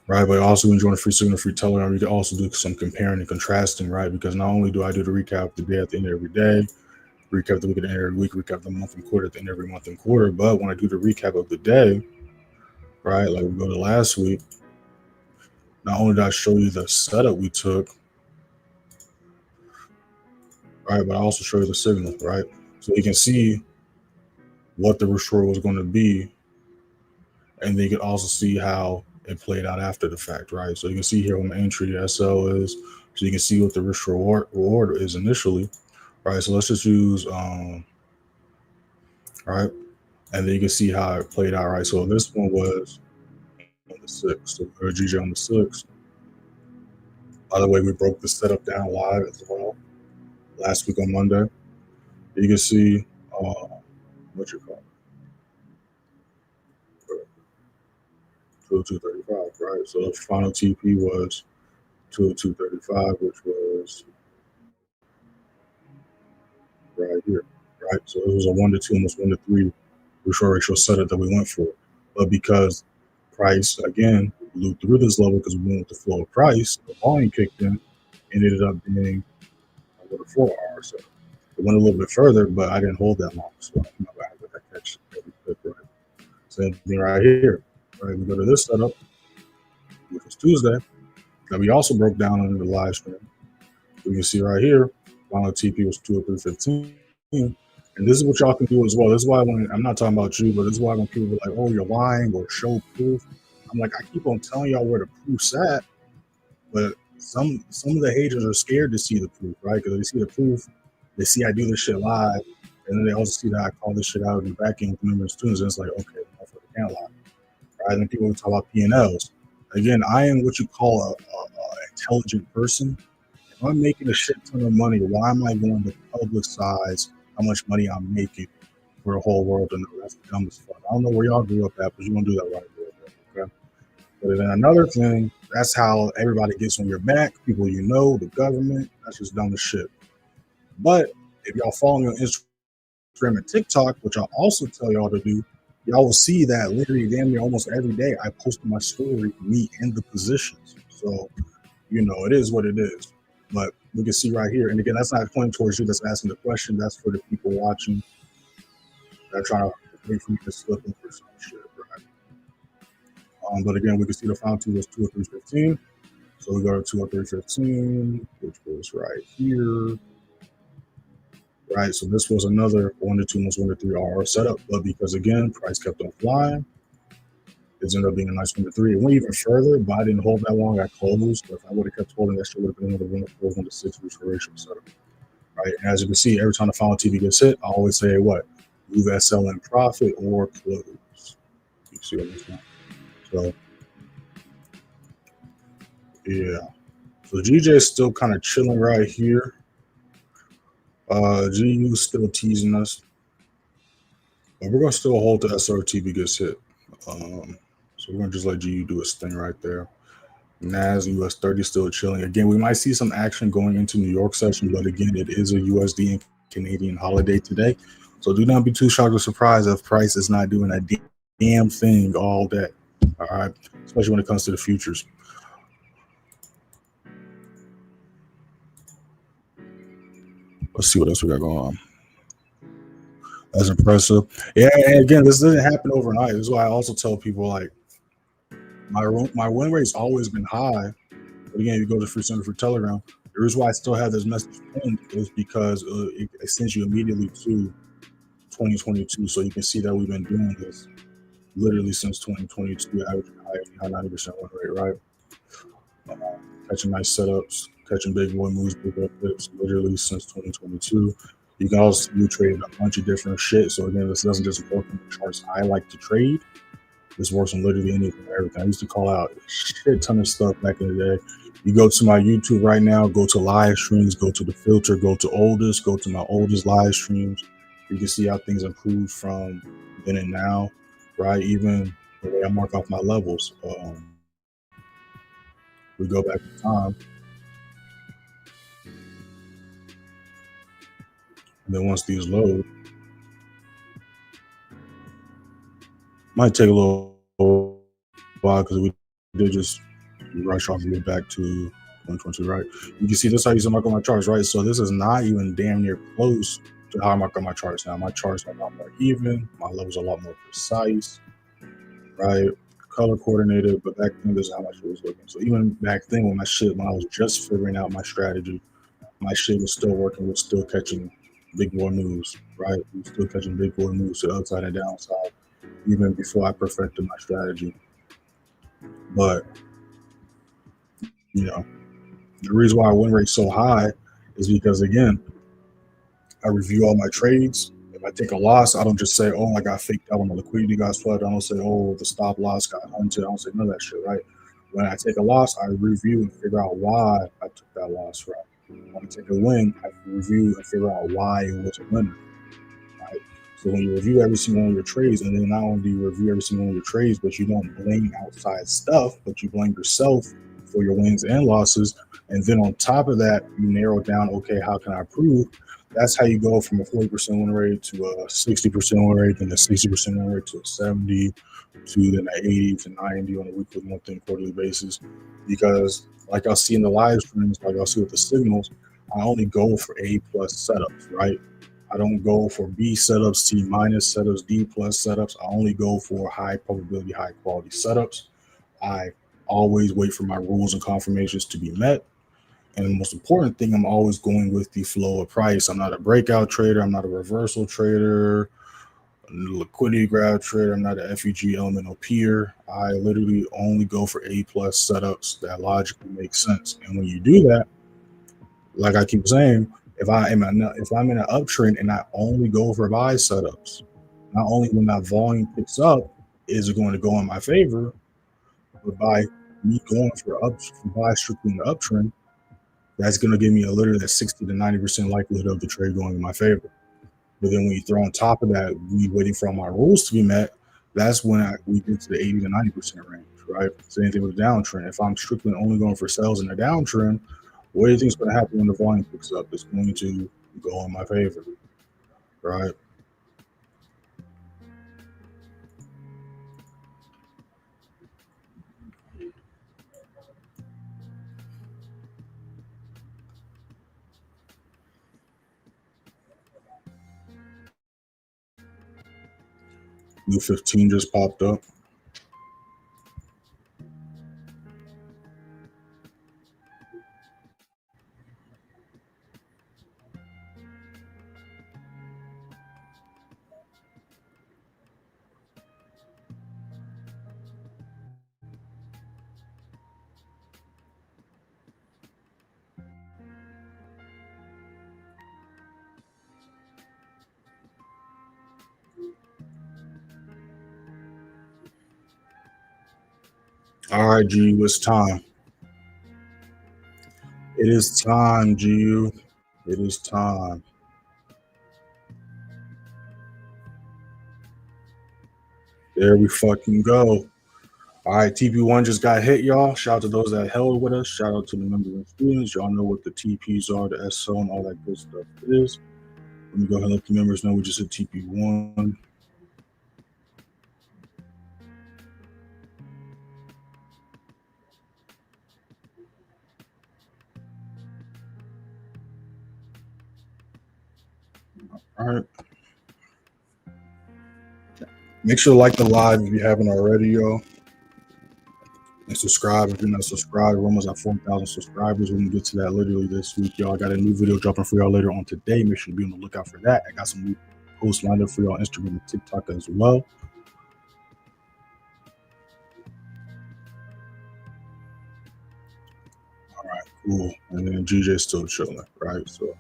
Right, but also when you join a free signal, free Telegram, you can also do some comparing and contrasting, right? Because not only do I do the recap of the day at the end of every day, recap the week at the end of every week, recap the month and quarter at the end of every month and quarter, but when I do the recap of the day, right, like we go to last week, not only did I show you the setup we took, right, but I also show you the signal, right? So you can see what the restore was going to be, and then you can also see how it played out after the fact, right? So you can see here what my entry SL is, so you can see what the risk reward is initially, right? So let's just use right, and then you can see how it played out, right? So this one was on the 6th, so GJ on the 6th. By the way, we broke the setup down live as well last week on Monday. You can see what you call 202.35, right? So the final TP was 202.35, which was right here, right? So it was a 1-2, almost 1-3 restore ratio setup that we went for. But because price, again, blew through this level because we went with the flow of price, the volume kicked in and ended up being a 4-hour setup. It went a little bit further, but I didn't hold that long. So I'm not going to have that catch every clip, right? Same thing right here. Right, we go to this setup, which was Tuesday, that we also broke down on the live stream. You can see right here, final TP was 203.15. And this is what y'all can do as well. This is why I'm not talking about you, but this is why when people are like, oh, you're lying or show proof, I'm like, I keep on telling y'all where the proof's at, but some of the haters are scared to see the proof, right? Because they see the proof, they see I do this shit live, and then they also see that I call this shit out in the back end with numerous students, and it's like, okay, motherfucker can't lie, right? And then people talk about P&Ls. Again, I am what you call a intelligent person. If I'm making a shit ton of money, why am I going to publicize how much money I'm making for the whole world to know? That's the dumbest fuck. I don't know where y'all grew up at, but you want to do that right there, okay? But then another thing, that's how everybody gets on your back. People you know, the government, that's just dumb as shit. But if y'all follow me on Instagram and TikTok, which I'll also tell y'all to do, y'all will see that literally damn near almost every day I post my story, me in the positions. So, you know, it is what it is. But we can see right here, and again, that's not pointing towards you that's asking the question. That's for the people watching that are trying to wait for me to slip in for some shit, right? But again, we can see the final two was 203.15. So we go to 203.15, which was right here. Right, so this was another 1-2, almost 1-3 RR setup, but because again, price kept on flying, it ended up being a nice 1-3. It went even further, but I didn't hold that long. I closed. But if I would have kept holding, that shit would have been another 1-4, 1-6 restoration setup. Right, and as you can see, every time the final TV gets hit, I always say what? Move SL in profit or close. You see what I'm saying? So yeah. So GJ is still kind of chilling right here. GU still teasing us. But we're gonna still hold the SRTV gets hit. So we're gonna just let GU do its thing right there. NAS US30 still chilling. Again, we might see some action going into New York session, but again, it is a USD and Canadian holiday today. So do not be too shocked or surprised if price is not doing a damn thing all day. All right, especially when it comes to the futures. Let's see what else we got going on. That's impressive. Yeah, and again, this doesn't happen overnight. This is why I also tell people like my win rate's always been high. But again, if you go to Free Center for Telegram, the reason why I still have this message pinned is because it sends you immediately to 2022. So you can see that we've been doing this literally since 2022, averaging high 90% win rate, right? Catching nice setups, catching big boy moves, big boy flips, literally since 2022. You can also trade a bunch of different shit. So again, this doesn't just work on the charts I like to trade. This works on literally anything and everything. I used to call out a shit ton of stuff back in the day. You go to my YouTube right now, go to live streams, go to the filter, go to oldest, go to my oldest live streams. You can see how things improved from then and now, right? Even the way I mark off my levels. We go back in time, and then once these load, might take a little while because we did just rush off and get back to 2022, right? You can see this how you mark on my charts, right? So this is not even damn near close to how I mark on my charts now. My charts are a lot more even, my levels are a lot more precise, right? Color coordinated, but back then this is how my shit was looking. So even back then when I was just figuring out my strategy, my shit was still working, was still catching big boy moves, right? We were still catching big boy moves to the upside and downside, even before I perfected my strategy. But you know, the reason why our win rate's so high is because again, I review all my trades. If I take a loss, I don't just say, "Oh, I got faked out when the liquidity got swept." I don't say, "Oh, the stop loss got hunted." I don't say none of that shit, right? When I take a loss, I review and figure out why I took that loss, right? When I take a win, I review and figure out why it was a winner, right? So when you review every single one of your trades, and then not only do you review every single one of your trades, but you don't blame outside stuff, but you blame yourself for your wins and losses. And then on top of that, you narrow down, okay, how can I improve? That's how you go from a 40% win rate to a 60% win rate, then a 60% win rate to a 70, to then an 80 to 90 on a weekly, monthly, and quarterly basis. Because like I'll see in the live streams, like I'll see with the signals, I only go for A plus setups, right? I don't go for B setups, C minus setups, D plus setups. I only go for high probability, high quality setups. I always wait for my rules and confirmations to be met. And the most important thing, I'm always going with the flow of price. I'm not a breakout trader. I'm not a reversal trader, liquidity grab trader. I'm not an FEG elemental peer. I literally only go for A plus setups that logically make sense. And when you do that, like I keep saying, if I'm in an uptrend and I only go for buy setups, not only when that volume picks up is it going to go in my favor, but by me going for buy strictly in the uptrend, that's going to give me a literally a 60 to 90% likelihood of the trade going in my favor. But then when you throw on top of that, me waiting for all my rules to be met, that's when we get to the 80 to 90% range, right? Same thing with the downtrend. If I'm strictly only going for sales in the downtrend, what do you think is going to happen when the volume picks up? It's going to go in my favor, right? New 15 just popped up. All right, GU, it's time. It is time, GU. It is time. There we fucking go. All right, TP1 just got hit, y'all. Shout out to those that held with us. Shout out to the members and students. Y'all know what the TPs are, the SO, and all that good stuff is. Let me go ahead and let the members know we just hit TP1. All right. Make sure to like the live if you haven't already, y'all. And subscribe if you're not subscribed. We're almost at 4,000 subscribers. We're going to get to that literally this week, y'all. I got a new video dropping for y'all later on today. Make sure to be on the lookout for that. I got some new posts lined up for y'all on Instagram and TikTok as well. All right, cool. And then GJ's still chilling, right? So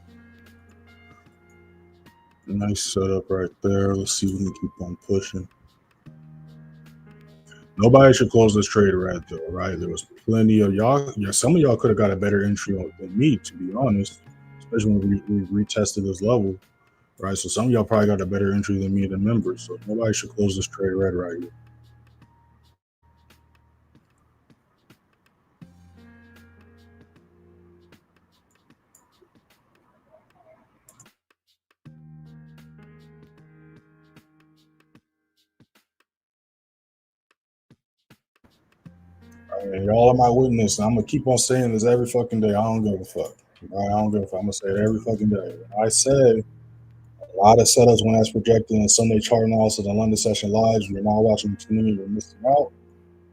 nice setup right there. Let's see if we can keep on pushing. Nobody should close this trade red though, right? There was plenty of y'all. Yeah, some of y'all could have got a better entry than me, to be honest. Especially when we retested this level, right? So some of y'all probably got a better entry than me than members. So nobody should close this trade red right here. And y'all are my witness. And I'm gonna keep on saying this every fucking day. I don't give a fuck. Right? I don't give a fuck. I'm gonna say it every fucking day. I said a lot of setups when I was projecting and Sunday chart analysis and London session lives. You're not watching tuning, you're missing out.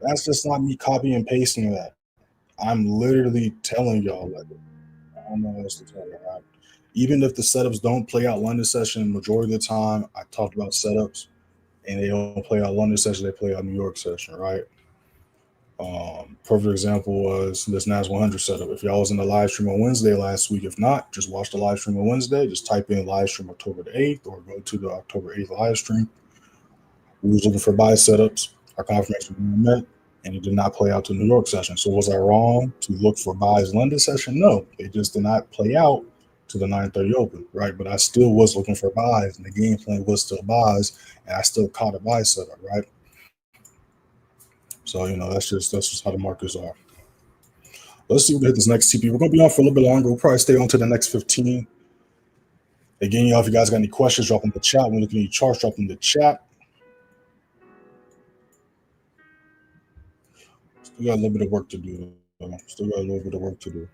That's just not me copying and pasting that. I'm literally telling y'all like I don't know what else to tell you. Right? Even if the setups don't play out London session, majority of the time I talked about setups and they don't play out London session, they play out New York session, right? Perfect example was this NAS100 setup. If y'all was in the live stream on Wednesday last week, if not, just watch the live stream on Wednesday. Just type in live stream October the 8th or go to the October 8th live stream. We was looking for buy setups. Our confirmation met, and it did not play out to New York session. So was I wrong to look for buys London session? No, it just did not play out to the 9:30 open, right? But I still was looking for buys, and the game plan was still buys, and I still caught a buy setup, right? So that's just how the markets are. Let's see if we hit this next TP. We're gonna be on for a little bit longer. We'll probably stay on to the next 15. Again, y'all, if you guys got any questions, drop in the chat. We're looking at your charts, drop in the chat. Still got a little bit of work to do. Still got a little bit of work to do.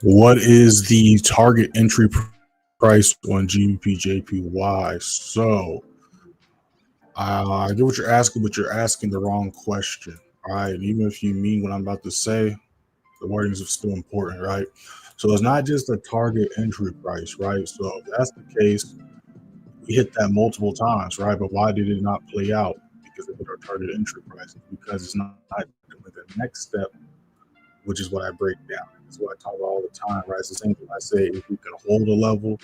What is the target entry price on GBPJPY? So I get what you're asking, but you're asking the wrong question. All right. And even if you mean what I'm about to say, the wording is still important, right? So it's not just a target entry price, right? So if that's the case, we hit that multiple times, right? But why did it not play out? Because it hit our target entry price. Because it's not doing the next step, which is what I break down. That's what I talk about all the time, right? It's the same thing I say, if we can hold a level,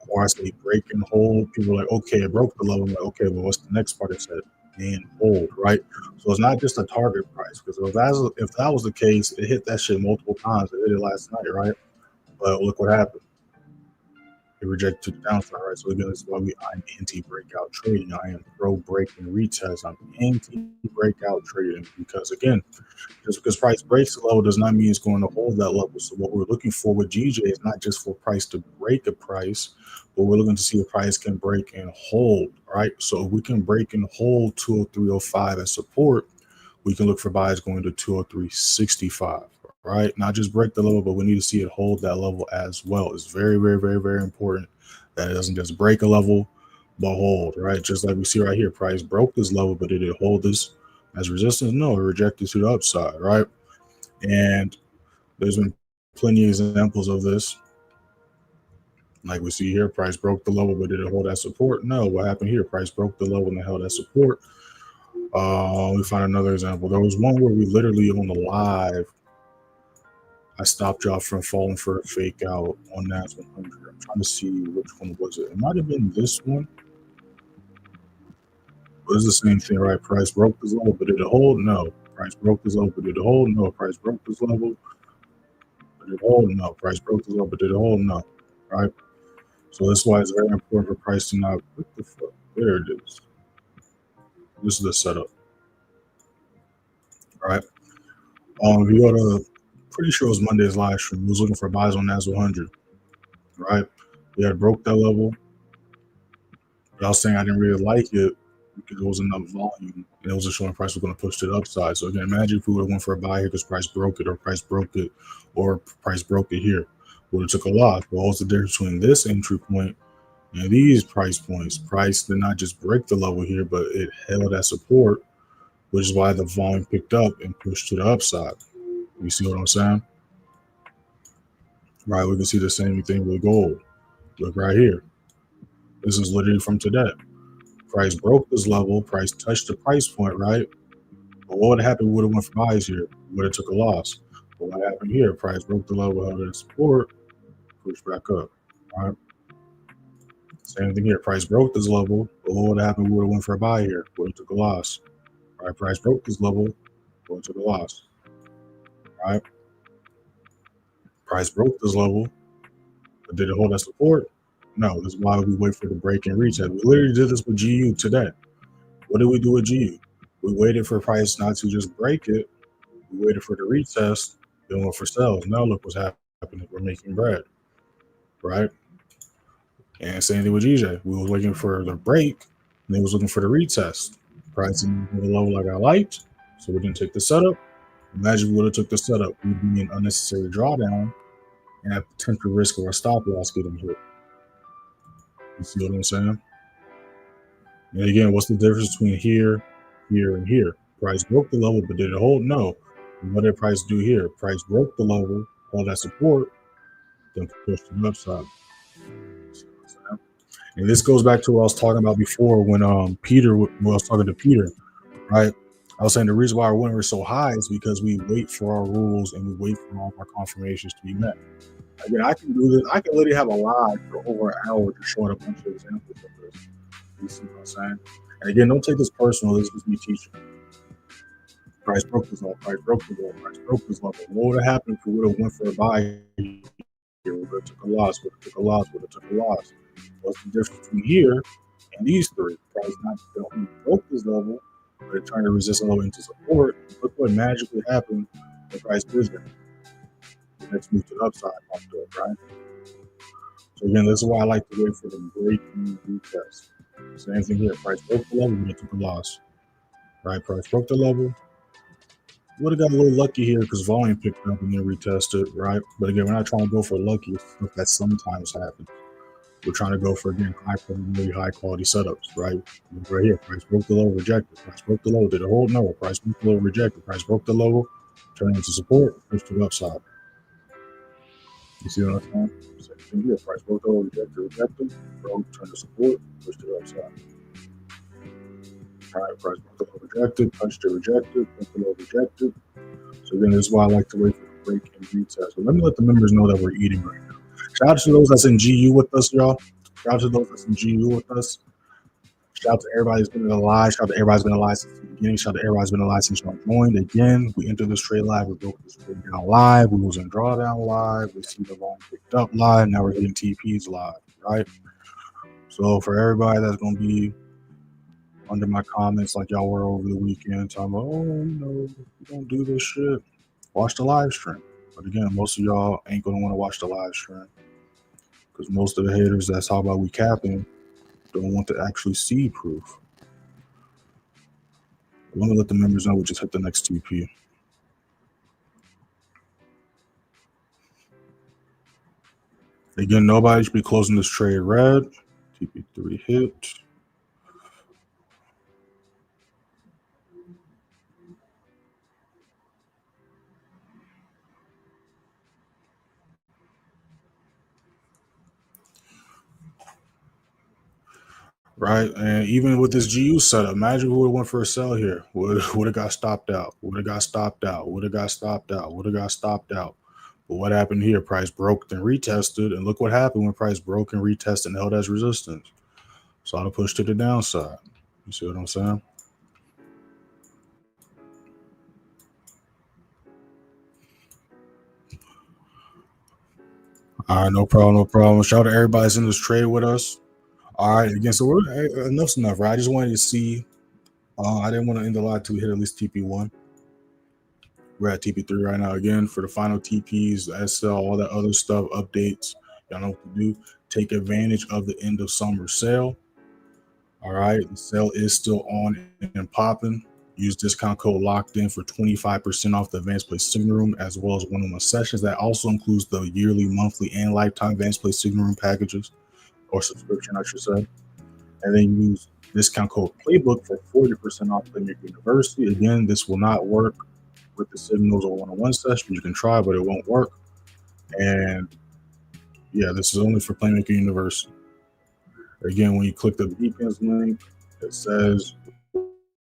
or I say break and hold, people are like, okay, it broke the level. I'm like, okay, well, what's the next part? It said and hold, right? So it's not just a target price, because if that was the case, it hit that shit multiple times. It hit it last night, right? But look what happened. It rejected to the downside, right? So again, this is why I'm anti-breakout trading. I am pro break and retest. I'm anti-breakout trading because again, just because price breaks a level does not mean it's going to hold that level. So what we're looking for with GJ is not just for price to break a price, but we're looking to see if price can break and hold, right? So if we can break and hold 203.05 as support, we can look for buys going to 203.65, right? Not just break the level, but we need to see it hold that level as well. It's very, very, very, very important that it doesn't just break a level, but hold, right? Just like we see right here, price broke this level, but did it hold this as resistance? No, it rejected to the upside, right? And there's been plenty of examples of this. Like we see here, price broke the level, but did it hold that support? No. What happened here? Price broke the level and it held that support. We find another example. There was one where we literally on the live, I stopped y'all from falling for a fake out on NAS100. I'm trying to see which one was it. It might have been this one. But it's the same thing, right? Price broke this level, but did it hold? No. Price broke this level, but did it hold? No. Price broke this level, but did it hold? No. Price broke this level, but did it hold? No. Right? So that's why it's very important for price to not. What the fuck? There it is. This is the setup. All right. If you go to, pretty sure it was Monday's live stream, we was looking for buys on NAS100. Right? We had broke that level. But I was saying I didn't really like it because it was enough volume and it was a showing price was going to push to the upside. So again, imagine if we would have went for a buy here because price broke it, or price broke it, or price broke it here. Would have took a loss. Well, what's the difference between this entry point and these price points? Price did not just break the level here, but it held that support, which is why the volume picked up and pushed to the upside. You see what I'm saying? Right, we can see the same thing with gold. Look right here. This is literally from today. Price broke this level, price touched the price point, right? But what would happen? We would have went for buys here. Would have took a loss. But what happened here? Price broke the level, held at support, pushed back up. Right. Same thing here. Price broke this level. But what would have happened? We would have went for a buy here. Would have took a loss. All right. Price broke this level. Would have took a loss. All right. Price broke this level. But did it hold that support? No. This is why we wait for the break and reset. We literally did this with GU today. What did we do with GU? We waited for price not to just break it. We waited for the retest, then went for sales. Now look what's happening. We're making bread, right? And same thing with GJ. We was waiting for the break, and they was looking for the retest. Price didn't hit the level like I liked, so we didn't take the setup. Imagine we would have took the setup. We'd be in unnecessary drawdown and at potential risk of our stop loss getting hit. You see what I'm saying? And again, what's the difference between here, here, and here? Price broke the level, but did it hold? No. And what did price do here? Price broke the level, held that support, then pushed to the upside. And this goes back to what I was talking about before when when I was talking to Peter, right? I was saying the reason why our win rate is so high is because we wait for our rules and we wait for all of our confirmations to be met. Again, I can do this. I can literally have a live for over an hour to show a bunch of examples of this. You see what I'm saying? And again, don't take this personal. This was me teaching. Price broke this level. Price broke this level. Price broke this level. What would have happened if we would have went for a buy here? We would have took a loss. Would have took a loss. Would have took a loss. What's the difference between here and these three? Price not only broke this level, but it trying to resist a level into support. Look what magically happened when price did that. The next move to the upside popped up, right? So again, this is why I like to wait for the break and retest. Same thing here. Price broke the level, but it took a loss. Right? Price broke the level, would have got a little lucky here because volume picked up and then retested, right? But again, we're not trying to go for lucky stuff that sometimes happens. We're trying to go for, again, high probability, high quality setups, right? Right here, price broke the low, rejected. Price broke the low, did a hold? No. Price broke the low, rejected. Price broke the low, turned into support, pushed to the upside. You see what I'm saying? Same thing here. Price broke the low, rejected, broke, turned to support, pushed to the upside. All right, price broke the low, rejected, punched it, rejected, broke the low, rejected. So again, this is why I like to wait for the break and retest. But let me let the members know that we're eating right now. Shout out to those that's in GU with us, y'all. Shout out to those that's in GU with us. Shout out to everybody that's been in the live. Shout out to everybody that's been alive since the beginning. Shout out to everybody that's been alive since y'all joined. Again, we entered this trade live. We broke this trade down live. We was in drawdown live. We see the volume picked up live. Now we're hitting TPs live, right? So for everybody that's going to be under my comments like y'all were over the weekend, talking about, oh, you don't do this shit, watch the live stream. But again, most of y'all ain't going to want to watch the live stream because most of the haters that's talking about we capping don't want to actually see proof. I want to let the members know we just hit the next TP. Again, nobody should be closing this trade red. TP3 hit. Right, and even with this GU setup, imagine who would have went for a sell here. Would have got stopped out. Would have got stopped out. Would have got stopped out. Would have got stopped out. But what happened here? Price broke, then retested, and look what happened when price broke and retested and held as resistance. Saw the push to the downside. You see what I'm saying? All right, no problem, no problem. Shout out to everybody's in this trade with us. All right, again, so we're enough's enough, right? I just wanted to see. I didn't want to end the live till we hit at least TP1. We're at TP3 right now. Again, for the final TPs, SL, all that other stuff, updates. Y'all know what to do. Take advantage of the end of summer sale. All right, the sale is still on and popping. Use discount code locked in for 25% off the Advanced Play Signal Room as well as one-on-one sessions. That also includes the yearly, monthly, and lifetime Advanced Play Signal Room packages or subscription, I should say. And then use discount code Playbook for 40% off Playmaker University. Again, this will not work with the signals or one-on-one session. You can try, but it won't work. And yeah, this is only for Playmaker University. Again, when you click the Beacons link, it says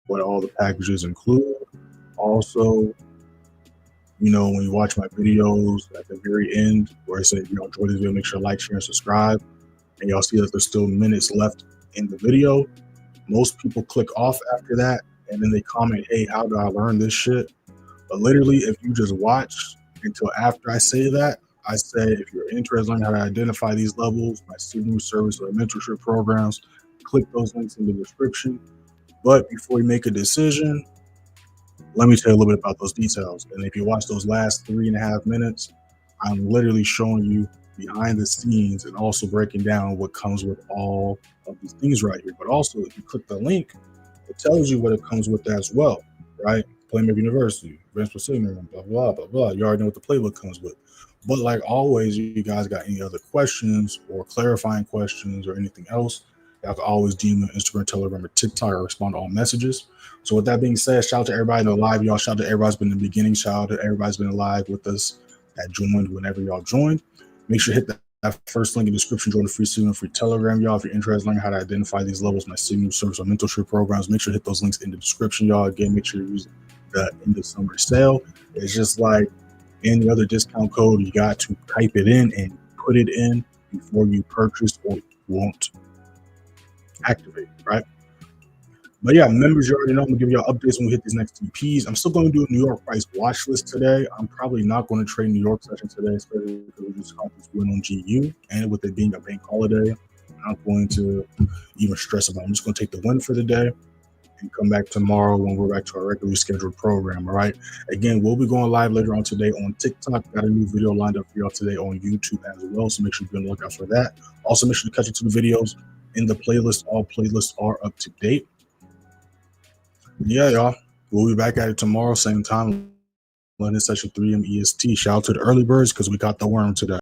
what all the packages include. Also, when you watch my videos at the very end where it says, enjoy this video, make sure to like, share, and subscribe. And y'all see that there's still minutes left in the video. Most people click off after that and then they comment, hey, how do I learn this shit? But literally, if you just watch until after I say that, I say, if you're interested in learning how to identify these levels, my signal service or mentorship programs, click those links in the description. But before you make a decision, let me tell you a little bit about those details. And if you watch those last 3.5 minutes, I'm literally showing you behind the scenes and also breaking down what comes with all of these things right here. But also, if you click the link, it tells you what it comes with as well, right? Playmaker University, Advanced Play Signal Room, blah, blah, blah, blah. You already know what the playbook comes with. But like always, you guys got any other questions or clarifying questions or anything else, y'all can always DM me on Instagram, Telegram, or TikTok, or respond to all messages. So with that being said, shout out to everybody in the live, y'all. Shout out to everybody's been in the beginning. Shout out to everybody's been live with us that joined whenever y'all joined. Make sure to hit that first link in the description. Join the free Signal, free Telegram, y'all. If you're interested in learning how to identify these levels, my Signal service or mentorship programs, make sure to hit those links in the description, y'all. Again, make sure you use the end of summer sale. It's just like any other discount code. You got to type it in and put it in before you purchase, or it won't activate, right? But yeah, members, you already know I'm gonna give y'all updates when we hit these next TPs. I'm still going to do a New York price watch list today. I'm probably not going to trade New York session today, especially because we just got this win on GU, and with it being a bank holiday, I'm not going to even stress about it. I'm just going to take the win for the day and come back tomorrow when we're back to our regularly scheduled program. All right. Again, we'll be going live later on today on TikTok. Got a new video lined up for y'all today on YouTube as well. So make sure you be on the lookout for that. Also, make sure to catch up to the videos in the playlist. All playlists are up to date. Yeah, y'all. We'll be back at it tomorrow, same time. London session 3 M EST. Shout out to the early birds because we got the worm today.